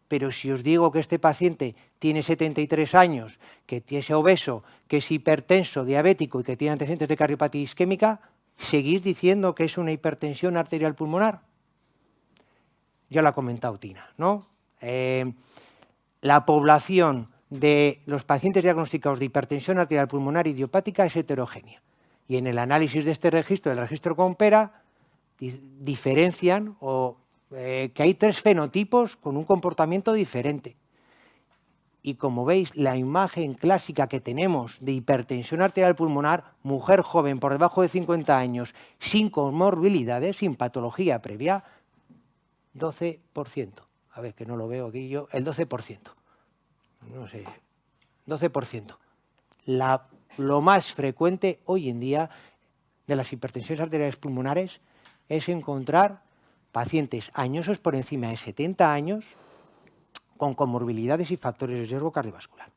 Pero si os digo que este paciente tiene 73 años, que es obeso, que es hipertenso, diabético y que tiene antecedentes de cardiopatía isquémica, ¿seguís diciendo que es una hipertensión arterial pulmonar? Ya lo ha comentado Tina, ¿no? La población de los pacientes diagnosticados de hipertensión arterial pulmonar idiopática es heterogénea. Y en el análisis de este registro, del registro Compera, diferencian que hay 3 fenotipos con un comportamiento diferente. Y como veis, la imagen clásica que tenemos de hipertensión arterial pulmonar, mujer joven por debajo de 50 años, sin comorbilidades, sin patología previa, 12%. A ver, que no lo veo aquí yo, el 12%. No sé, 12%. Lo más frecuente hoy en día de las hipertensiones arteriales pulmonares es encontrar pacientes añosos por encima de 70 años con comorbilidades y factores de riesgo cardiovascular.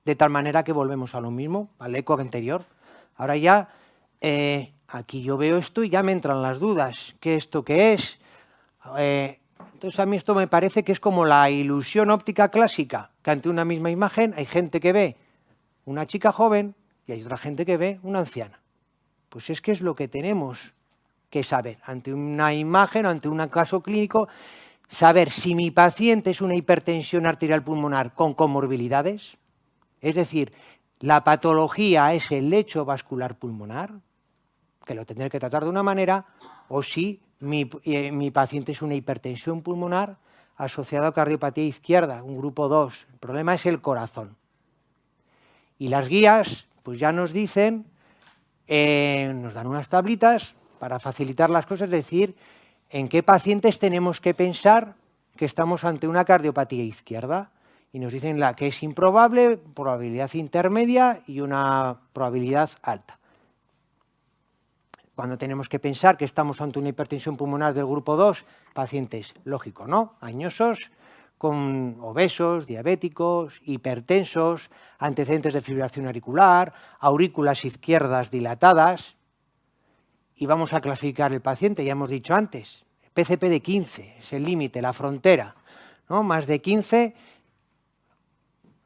De tal manera que volvemos a lo mismo, al eco anterior. Ahora ya, aquí yo veo esto y ya me entran las dudas. ¿Qué esto qué es? Entonces a mí esto me parece que es como la ilusión óptica clásica, que ante una misma imagen hay gente que ve una chica joven y hay otra gente que ve una anciana. Pues es que es lo que tenemos que saber ante una imagen, ante un caso clínico, saber si mi paciente es una hipertensión arterial pulmonar con comorbilidades, es decir, la patología es el lecho vascular pulmonar, que lo tendré que tratar de una manera, o si mi paciente es una hipertensión pulmonar asociada a cardiopatía izquierda, un grupo 2. El problema es el corazón. Y las guías pues ya nos dicen, nos dan unas tablitas para facilitar las cosas, es decir, en qué pacientes tenemos que pensar que estamos ante una cardiopatía izquierda. Y nos dicen la que es improbable, probabilidad intermedia y una probabilidad alta. Cuando tenemos que pensar que estamos ante una hipertensión pulmonar del grupo 2, pacientes, lógico, ¿no? Añosos, con obesos, diabéticos, hipertensos, antecedentes de fibrilación auricular, aurículas izquierdas dilatadas. Y vamos a clasificar el paciente, ya hemos dicho antes, PCP de 15, es el límite, la frontera, ¿no? Más de 15,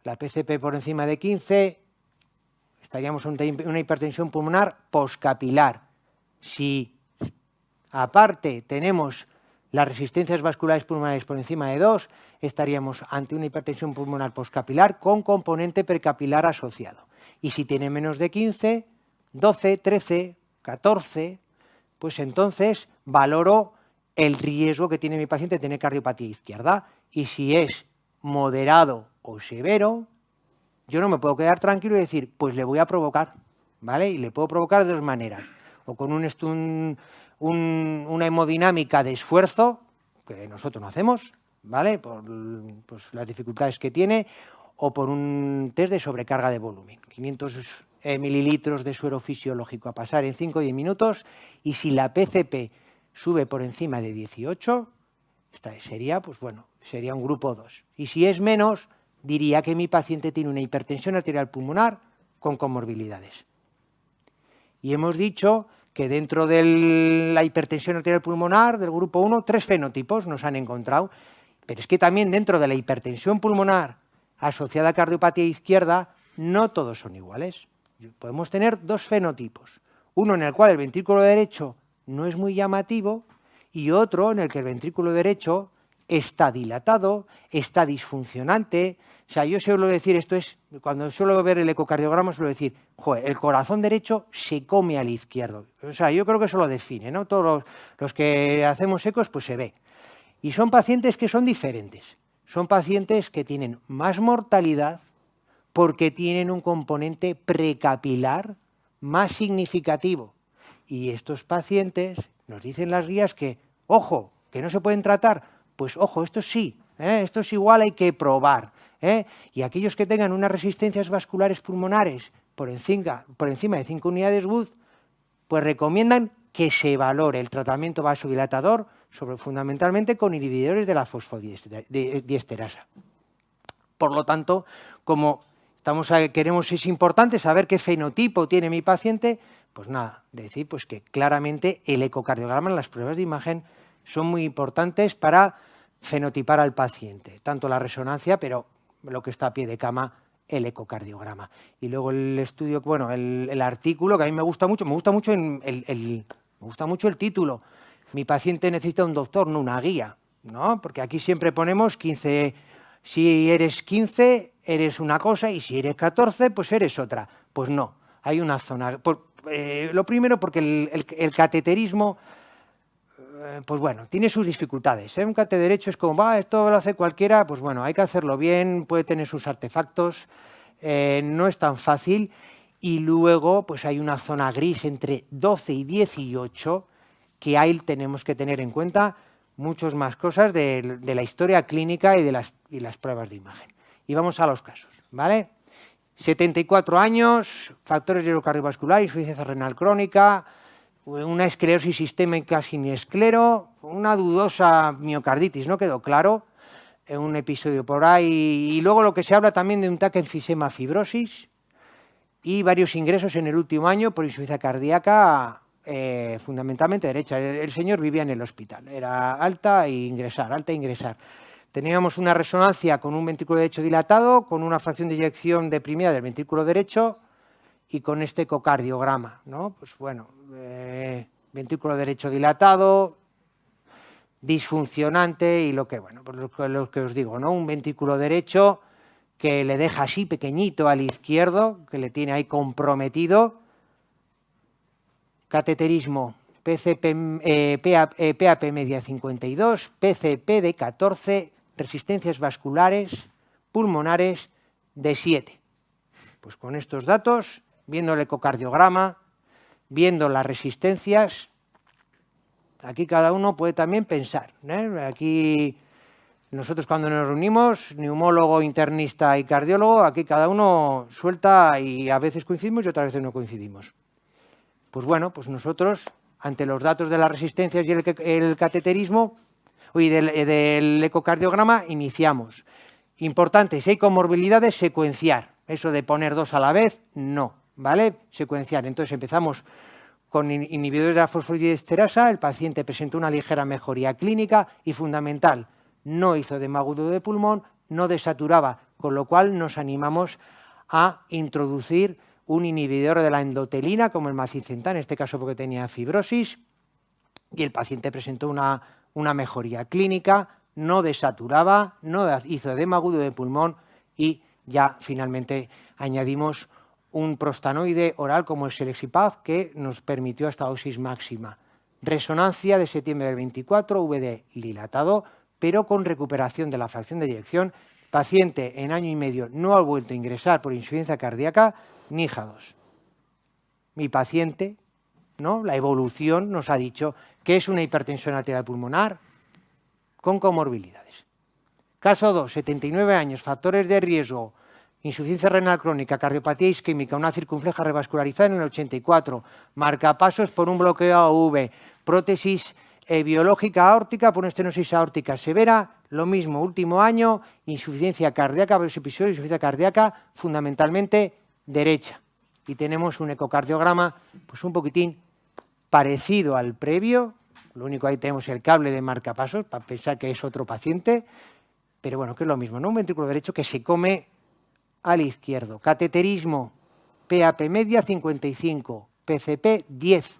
la PCP por encima de 15, estaríamos ante una hipertensión pulmonar poscapilar. Si aparte tenemos las resistencias vasculares pulmonares por encima de 2, estaríamos ante una hipertensión pulmonar poscapilar con componente precapilar asociado. Y si tiene menos de 15, 12, 13, 14, pues entonces valoro el riesgo que tiene mi paciente de tener cardiopatía izquierda. Y si es moderado o severo, yo no me puedo quedar tranquilo y decir, pues le voy a provocar, ¿vale? Y le puedo provocar de 2 maneras. O con una hemodinámica de esfuerzo, que nosotros no hacemos, ¿vale? Por pues, las dificultades que tiene, o por un test de sobrecarga de volumen. 500 mililitros de suero fisiológico a pasar en 5 o 10 minutos, y si la PCP sube por encima de 18, sería, pues bueno, sería un grupo 2. Y si es menos, diría que mi paciente tiene una hipertensión arterial pulmonar con comorbilidades. Y hemos dicho que dentro de la hipertensión arterial pulmonar del grupo 1, 3 fenotipos nos han encontrado, pero es que también dentro de la hipertensión pulmonar asociada a cardiopatía izquierda, no todos son iguales. Podemos tener 2 fenotipos, uno en el cual el ventrículo derecho no es muy llamativo y otro en el que el ventrículo derecho está dilatado, está disfuncionante. O sea, yo suelo decir, esto es, cuando suelo ver el ecocardiograma, suelo decir, joder, el corazón derecho se come al izquierdo. O sea, yo creo que eso lo define, ¿no? Todos los que hacemos ecos, pues se ve. Y son pacientes que son diferentes. Son pacientes que tienen más mortalidad porque tienen un componente precapilar más significativo. Y estos pacientes, nos dicen las guías que, ojo, que no se pueden tratar, pues ojo, esto sí, esto es igual, hay que probar. Y aquellos que tengan unas resistencias vasculares pulmonares por encima de 5 unidades Wood, pues recomiendan que se valore el tratamiento vasodilatador fundamentalmente con inhibidores de la fosfodiesterasa. Por lo tanto, como es importante saber qué fenotipo tiene mi paciente, Pues nada, decir pues que claramente el ecocardiograma en las pruebas de imagen son muy importantes para fenotipar al paciente, tanto la resonancia, pero lo que está a pie de cama, el ecocardiograma. Y luego el estudio, bueno, el artículo que a mí me gusta mucho el título. Mi paciente necesita un doctor, no una guía, ¿no? Porque aquí siempre ponemos 15, si eres 15 eres una cosa y si eres 14 pues eres otra. Pues no, hay una zona. Lo primero porque el cateterismo, pues bueno, tiene sus dificultades, ¿eh? Un cate derecho es como, esto lo hace cualquiera, pues bueno, hay que hacerlo bien, puede tener sus artefactos, no es tan fácil. Y luego pues hay una zona gris entre 12 y 18 que ahí tenemos que tener en cuenta muchas más cosas de la historia clínica y de las pruebas de imagen. Y vamos a los casos, ¿vale? 74 años, factores cardiovasculares, insuficiencia renal crónica, una esclerosis sistémica sin esclero, una dudosa miocarditis, no quedó claro, un episodio por ahí. Y luego lo que se habla también de un TAC enfisema fibrosis y varios ingresos en el último año por insuficiencia cardíaca, fundamentalmente derecha. El señor vivía en el hospital, era alta e ingresar, alta e ingresar. Teníamos una resonancia con un ventrículo derecho dilatado, con una fracción de eyección deprimida del ventrículo derecho y con este ecocardiograma, ¿no? Pues bueno, ventrículo derecho dilatado, disfuncionante y lo que os digo, ¿no? Un ventrículo derecho que le deja así pequeñito al izquierdo, que le tiene ahí comprometido. Cateterismo, PAP media 52, PCP de 14, resistencias vasculares pulmonares de 7. Pues con estos datos, viendo el ecocardiograma, viendo las resistencias, aquí cada uno puede también pensar, ¿eh? Aquí nosotros cuando nos reunimos, neumólogo, internista y cardiólogo, aquí cada uno suelta y a veces coincidimos y otras veces no coincidimos. Pues bueno, pues nosotros, ante los datos de las resistencias y el cateterismo y del ecocardiograma, iniciamos. Importante, si hay comorbilidades, secuenciar. Eso de poner dos a la vez, no, ¿vale? Secuenciar. Entonces empezamos con inhibidores de la fosfoliesterasa, el paciente presentó una ligera mejoría clínica y fundamental, no hizo edema agudo de pulmón, no desaturaba, con lo cual nos animamos a introducir un inhibidor de la endotelina, como el macicentán, en este caso porque tenía fibrosis, y el paciente presentó una mejoría clínica, no desaturaba, no hizo edema agudo de pulmón y ya finalmente añadimos un prostanoide oral como el Selexipag que nos permitió esta dosis máxima. Resonancia de septiembre del 24, VD dilatado, pero con recuperación de la fracción de eyección. Paciente en año y medio no ha vuelto a ingresar por insuficiencia cardíaca ni IJA2. Mi paciente, ¿no? La evolución nos ha dicho que es una hipertensión arterial pulmonar con comorbilidades. Caso 2, 79 años, factores de riesgo, insuficiencia renal crónica, cardiopatía isquémica, una circunfleja revascularizada en el 84, marcapasos por un bloqueo AV, prótesis biológica aórtica por una estenosis aórtica severa, lo mismo, último año, insuficiencia cardíaca, varios episodios de insuficiencia cardíaca, fundamentalmente derecha. Y tenemos un ecocardiograma pues un poquitín parecido al previo, lo único ahí tenemos el cable de marcapasos para pensar que es otro paciente, pero bueno, que es lo mismo, ¿no? Un ventrículo derecho que se come al izquierdo. Cateterismo, PAP media 55, PCP 10,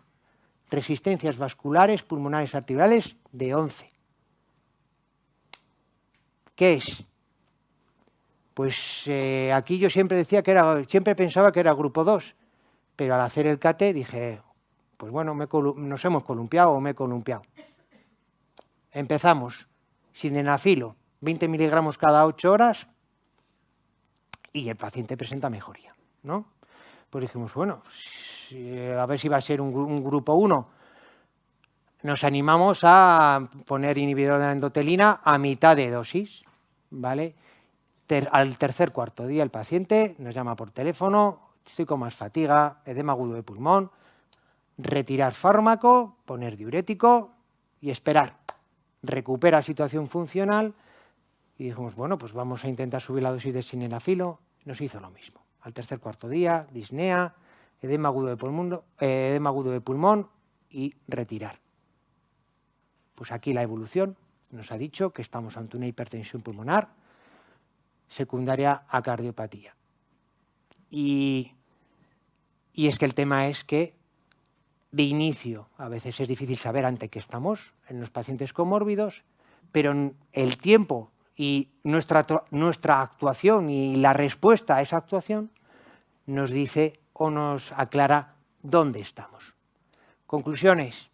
resistencias vasculares pulmonares arteriales de 11. ¿Qué es? Pues aquí yo siempre siempre pensaba que era grupo 2, pero al hacer el CATE dije, pues bueno, nos hemos columpiado o me he columpiado. Empezamos, sildenafilo, 20 miligramos cada 8 horas y el paciente presenta mejoría, ¿no? Pues dijimos, bueno, a ver si va a ser un grupo 1. Nos animamos a poner inhibidor de la endotelina a mitad de dosis, ¿vale? Al tercer cuarto día el paciente nos llama por teléfono, estoy con más fatiga, edema agudo de pulmón, retirar fármaco, poner diurético y esperar. Recupera situación funcional y dijimos, bueno, pues vamos a intentar subir la dosis de sildenafilo. Nos hizo lo mismo. Al tercer cuarto día, disnea, edema agudo de pulmón y retirar. Pues aquí la evolución nos ha dicho que estamos ante una hipertensión pulmonar secundaria a cardiopatía. Y es que el tema es que de inicio a veces es difícil saber ante qué estamos en los pacientes comórbidos, pero el tiempo y nuestra actuación y la respuesta a esa actuación nos dice o nos aclara dónde estamos. Conclusiones,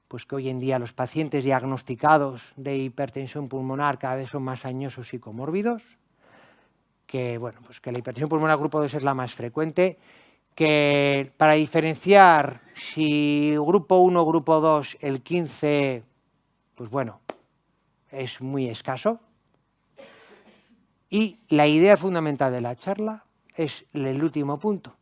pues que hoy en día los pacientes diagnosticados de hipertensión pulmonar cada vez son más añosos y comórbidos, que, bueno, pues que la hipertensión pulmonar grupo 2 es la más frecuente, que para diferenciar si grupo 1 o grupo 2 el 15, pues bueno, es muy escaso. Y la idea fundamental de la charla es el último punto,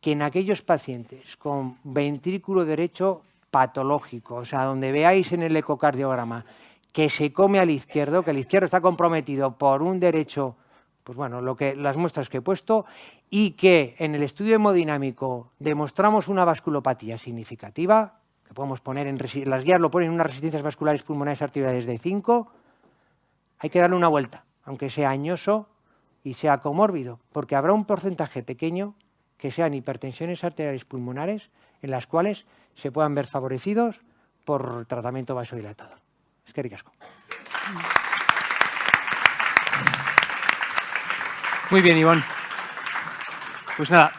que en aquellos pacientes con ventrículo derecho patológico, o sea, donde veáis en el ecocardiograma que se come al izquierdo, que el izquierdo está comprometido por un derecho, pues bueno, las muestras que he puesto, y que en el estudio hemodinámico demostramos una vasculopatía significativa, que podemos poner las guías lo ponen en unas resistencias vasculares pulmonares arteriales de 5, hay que darle una vuelta, aunque sea añoso y sea comórbido, porque habrá un porcentaje pequeño que sean hipertensiones arteriales pulmonares en las cuales se puedan ver favorecidos por tratamiento vasodilatador. Eskerrik asko. Muy bien, Ivonne. Pues nada,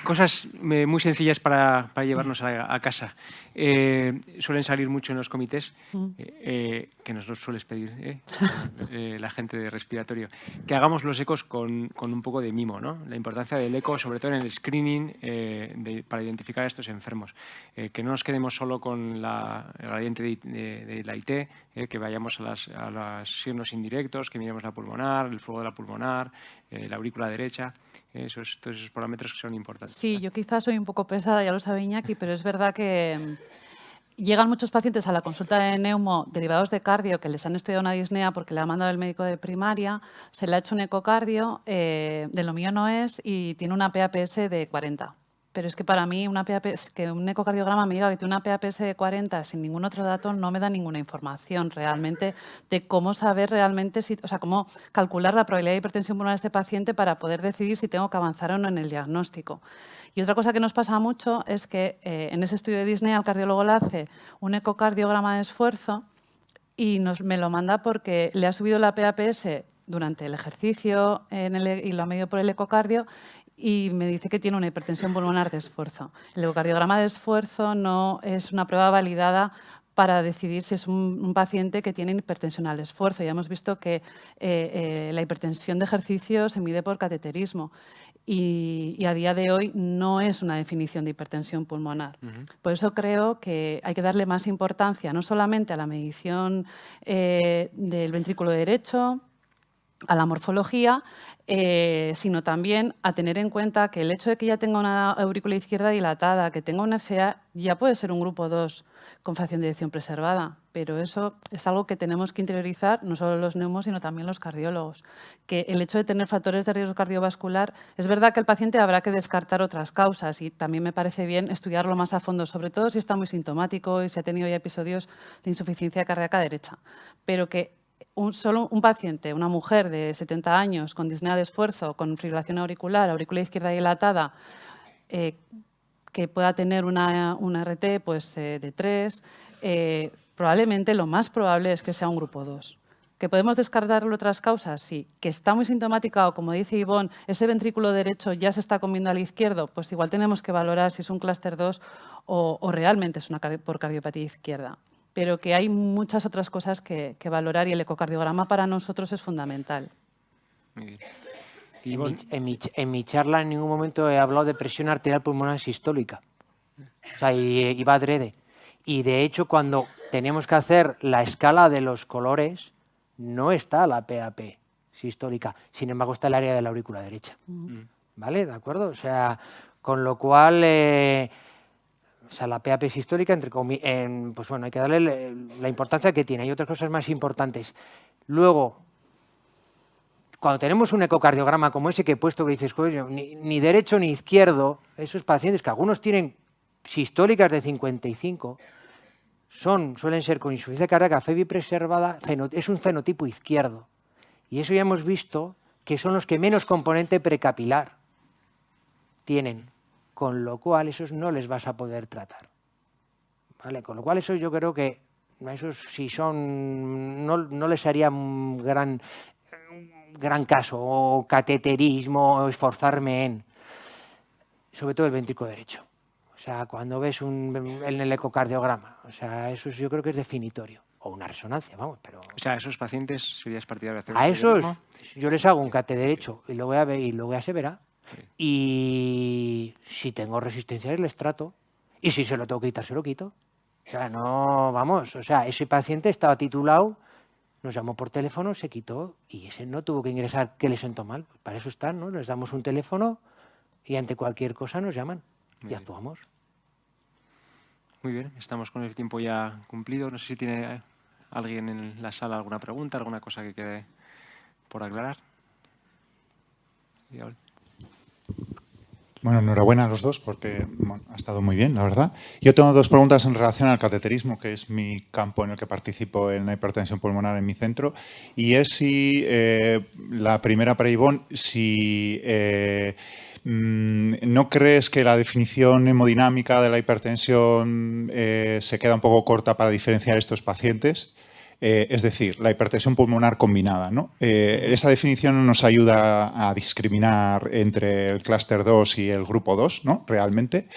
cosas muy sencillas para llevarnos a casa. Suelen salir mucho en los comités, que nos los sueles pedir la gente de respiratorio, que hagamos los ecos con un poco de mimo, ¿no? La importancia del eco, sobre todo en el screening, para identificar a estos enfermos. Que no nos quedemos solo con el gradiente de la IT, que vayamos a los signos indirectos, que miremos la pulmonar, el flujo de la pulmonar, la aurícula derecha, todos esos parámetros que son importantes. Sí, yo quizás soy un poco pesada, ya lo sabe Iñaki, pero es verdad que llegan muchos pacientes a la consulta de neumo derivados de cardio que les han estudiado una disnea porque le ha mandado el médico de primaria, se le ha hecho un ecocardio, de lo mío no es, y tiene una PAPS de 40. Pero es que para mí que un ecocardiograma me diga que tiene una PAPS de 40 sin ningún otro dato no me da ninguna información realmente de cómo saber realmente, o sea, cómo calcular la probabilidad de hipertensión pulmonar de este paciente para poder decidir si tengo que avanzar o no en el diagnóstico. Y otra cosa que nos pasa mucho es que en ese estudio de Disney al cardiólogo le hace un ecocardiograma de esfuerzo y me lo manda porque le ha subido la PAPS durante el ejercicio y lo ha medido por el ecocardio y me dice que tiene una hipertensión pulmonar de esfuerzo. El ecocardiograma de esfuerzo no es una prueba validada para decidir si es un paciente que tiene hipertensión al esfuerzo. Ya hemos visto que la hipertensión de ejercicio se mide por cateterismo y a día de hoy no es una definición de hipertensión pulmonar. Por eso creo que hay que darle más importancia no solamente a la medición del ventrículo derecho, a la morfología, sino también a tener en cuenta que el hecho de que ya tenga una aurícula izquierda dilatada, que tenga una FA, ya puede ser un grupo 2 con fracción de eyección preservada. Pero eso es algo que tenemos que interiorizar, no solo los neumos, sino también los cardiólogos. Que el hecho de tener factores de riesgo cardiovascular, es verdad que el paciente habrá que descartar otras causas y también me parece bien estudiarlo más a fondo, sobre todo si está muy sintomático y si ha tenido ya episodios de insuficiencia cardíaca derecha. Pero que solo un paciente, una mujer de 70 años con disnea de esfuerzo, con fibrilación auricular, aurícula izquierda dilatada, que pueda tener una RT pues, de 3, probablemente lo más probable es que sea un grupo 2. ¿Que podemos descartarlo otras causas? Sí. ¿Que está muy sintomática o, como dice Ivonne, ese ventrículo derecho ya se está comiendo al izquierdo? Pues igual tenemos que valorar si es un clúster 2 o realmente es por cardiopatía izquierda. Pero que hay muchas otras cosas que valorar y el ecocardiograma para nosotros es fundamental. Muy bien. En mi charla en ningún momento he hablado de presión arterial pulmonar sistólica. O sea, y va adrede. Y de hecho, cuando tenemos que hacer la escala de los colores, no está la PAP sistólica. Sin embargo, está el área de la aurícula derecha. ¿Vale? ¿De acuerdo? O sea, con lo cual... O sea, la PAP sistólica, pues bueno, hay que darle la importancia que tiene. Hay otras cosas más importantes. Luego, Cuando tenemos un ecocardiograma como ese que he puesto, que dices, coño, ni derecho ni izquierdo, esos pacientes que algunos tienen sistólicas de 55, suelen ser con insuficiencia cardíaca febripreservada, es un fenotipo izquierdo. Y eso ya hemos visto que son los que menos componente precapilar tienen, con lo cual esos no les vas a poder tratar. ¿Vale? Con lo cual eso yo creo que esos si son, no les haría un gran caso, o cateterismo, o esforzarme en, sobre todo el ventrículo derecho. O sea, cuando ves en el ecocardiograma, o sea, eso yo creo que es definitorio. O una resonancia, vamos, pero... O sea, a esos pacientes serías partidario de hacer A un esos periodismo. yo les hago un cate derecho y luego ya se verá. Sí. Y si tengo resistencias les trato. Y si se lo tengo que quitar, se lo quito. O sea, no, vamos, o sea, ese paciente estaba titulado, nos llamó por teléfono, se quitó y ese no tuvo que ingresar. ¿Qué le sentó mal? Para eso están, ¿no? Les damos un teléfono y ante cualquier cosa nos llaman y actuamos. Muy bien, estamos con el tiempo ya cumplido. No sé si tiene alguien en la sala alguna pregunta, alguna cosa que quede por aclarar. Bueno, enhorabuena a los dos porque ha estado muy bien, la verdad. Yo tengo dos preguntas en relación al cateterismo, que es mi campo en el que participo en la hipertensión pulmonar en mi centro. Y es si, la primera para Ivonne, si ¿no crees que la definición hemodinámica de la hipertensión se queda un poco corta para diferenciar estos pacientes? Es decir, la hipertensión pulmonar combinada, ¿no? Esa definición nos ayuda a discriminar entre el clúster 2 y el grupo 2, ¿no? Realmente.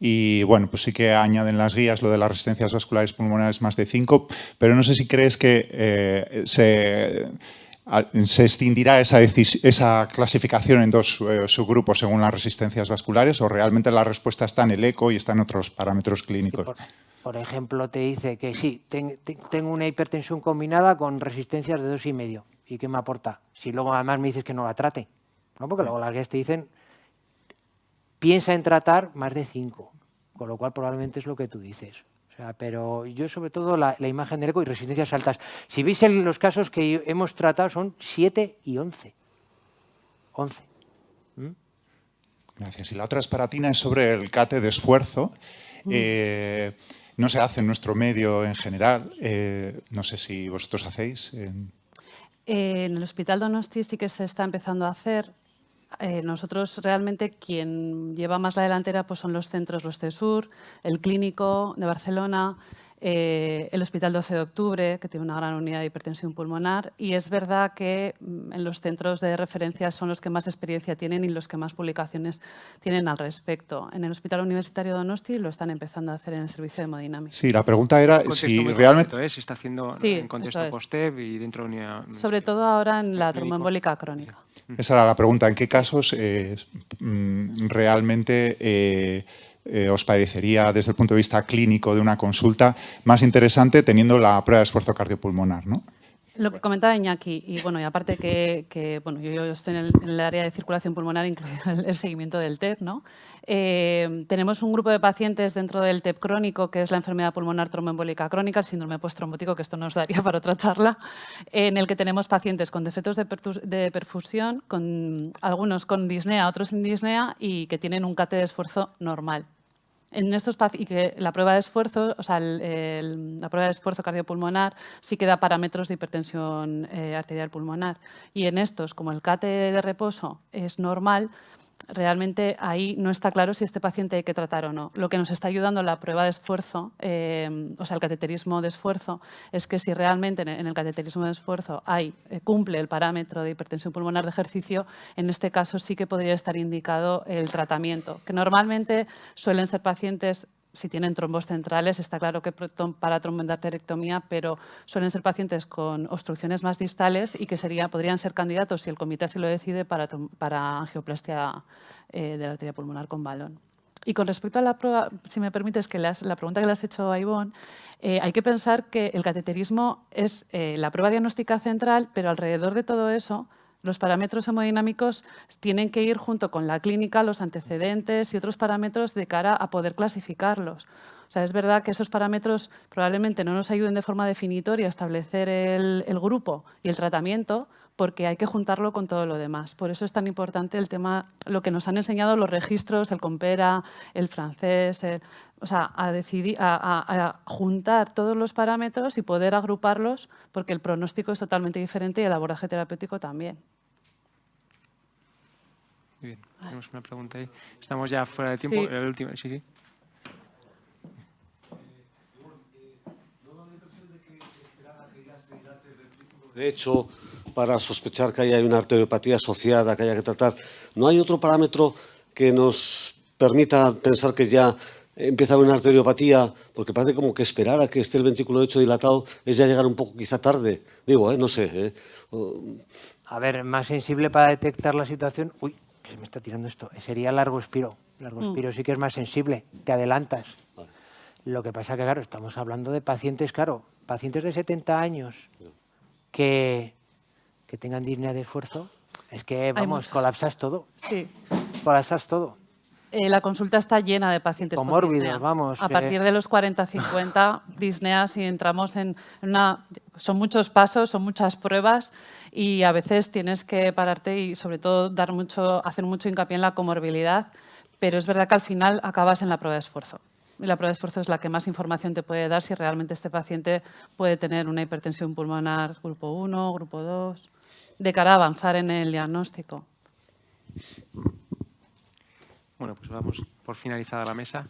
Y bueno, pues sí que añaden las guías lo de las resistencias vasculares pulmonares más de 5, pero no sé si crees que se extindirá esa clasificación en dos subgrupos según las resistencias vasculares o realmente la respuesta está en el eco y está en otros parámetros clínicos. Sí, por ejemplo, te dice que sí, tengo una hipertensión combinada con resistencias de 2,5. ¿Y qué me aporta? Si luego además me dices que no la trate, ¿no? Porque luego las guías te dicen, piensa en tratar más de 5, con lo cual probablemente es lo que tú dices. O sea, pero yo sobre todo la imagen del eco y resistencias altas. Si veis los casos que hemos tratado son 7 y 11. 11. Gracias. Y la otra esparatina es sobre el cate de esfuerzo. No se hace en nuestro medio en general. No sé si vosotros hacéis. En el Hospital Donosti sí que se está empezando a hacer. Nosotros realmente quien lleva más la delantera pues son los centros, los CESUR, el Clínico de Barcelona, el Hospital 12 de Octubre, que tiene una gran unidad de hipertensión pulmonar, y es verdad que en los centros de referencia son los que más experiencia tienen y los que más publicaciones tienen al respecto. En el Hospital Universitario Donosti lo están empezando a hacer en el servicio de hemodinámica. Sí, la pregunta era si realmente... Se está haciendo sí, en contexto post-TEP y dentro de una... Sobre todo ahora en la tromboembólica crónica. Esa era la pregunta. ¿En qué casos realmente os parecería, desde el punto de vista clínico de una consulta, más interesante teniendo la prueba de esfuerzo cardiopulmonar, ¿no? Lo que comentaba Iñaki, y bueno, y aparte que bueno, yo estoy en el área de circulación pulmonar, incluido el seguimiento del TEP, ¿no? Tenemos un grupo de pacientes dentro del TEP crónico, que es la enfermedad pulmonar tromboembólica crónica, el síndrome posttrombótico, que esto nos daría para otra charla, en el que tenemos pacientes con defectos de perfusión, algunos con disnea, otros sin disnea, y que tienen un cate de esfuerzo normal. En estos y que la prueba de esfuerzo, o sea, la prueba de esfuerzo cardiopulmonar sí que da parámetros de hipertensión arterial pulmonar. Y en estos, como el cate de reposo es normal, realmente ahí no está claro si este paciente hay que tratar o no. Lo que nos está ayudando la prueba de esfuerzo, o sea, el cateterismo de esfuerzo, es que si realmente en el cateterismo de esfuerzo cumple el parámetro de hipertensión pulmonar de ejercicio, en este caso sí que podría estar indicado el tratamiento, que normalmente suelen ser pacientes. Si tienen trombos centrales, está claro que para tromboendarterectomía, pero suelen ser pacientes con obstrucciones más distales y que podrían ser candidatos, si el comité así lo decide, para angioplastia de la arteria pulmonar con balón. Y con respecto a la prueba, si me permites, que la pregunta que le has hecho a Ivonne, hay que pensar que el cateterismo es la prueba diagnóstica central, pero alrededor de todo eso, los parámetros hemodinámicos tienen que ir junto con la clínica, los antecedentes y otros parámetros de cara a poder clasificarlos. O sea, es verdad que esos parámetros probablemente no nos ayuden de forma definitoria a establecer el grupo y el tratamiento, porque hay que juntarlo con todo lo demás. Por eso es tan importante el tema, lo que nos han enseñado los registros, el Compera, el francés, o sea, a juntar todos los parámetros y poder agruparlos, porque el pronóstico es totalmente diferente y el abordaje terapéutico también. Muy bien, tenemos una pregunta ahí. Estamos ya fuera de tiempo. Sí. El último, sí. De hecho, para sospechar que haya una arteriopatía asociada que haya que tratar, ¿no hay otro parámetro que nos permita pensar que ya empieza a haber una arteriopatía? Porque parece como que esperar a que esté el ventrículo derecho dilatado es ya llegar un poco quizá tarde. Digo, no sé. A ver, más sensible para detectar la situación... Uy, que se me está tirando esto. Sería largoespiro. Largoespiro sí que es más sensible. Te adelantas. Vale. Lo que pasa que, claro, estamos hablando de pacientes, pacientes de 70 años que tengan disnea de esfuerzo. Es que, vamos, colapsas todo. Sí. Colapsas todo. La consulta está llena de pacientes con Comórbidos, disnea. vamos. A partir de los 40-50, disnea, si entramos en una... Son muchos pasos, son muchas pruebas y a veces tienes que pararte y, sobre todo, hacer mucho hincapié en la comorbilidad, pero es verdad que al final acabas en la prueba de esfuerzo. Y la prueba de esfuerzo es la que más información te puede dar si realmente este paciente puede tener una hipertensión pulmonar grupo 1, grupo 2, de cara a avanzar en el diagnóstico. Bueno, pues vamos por finalizada la mesa.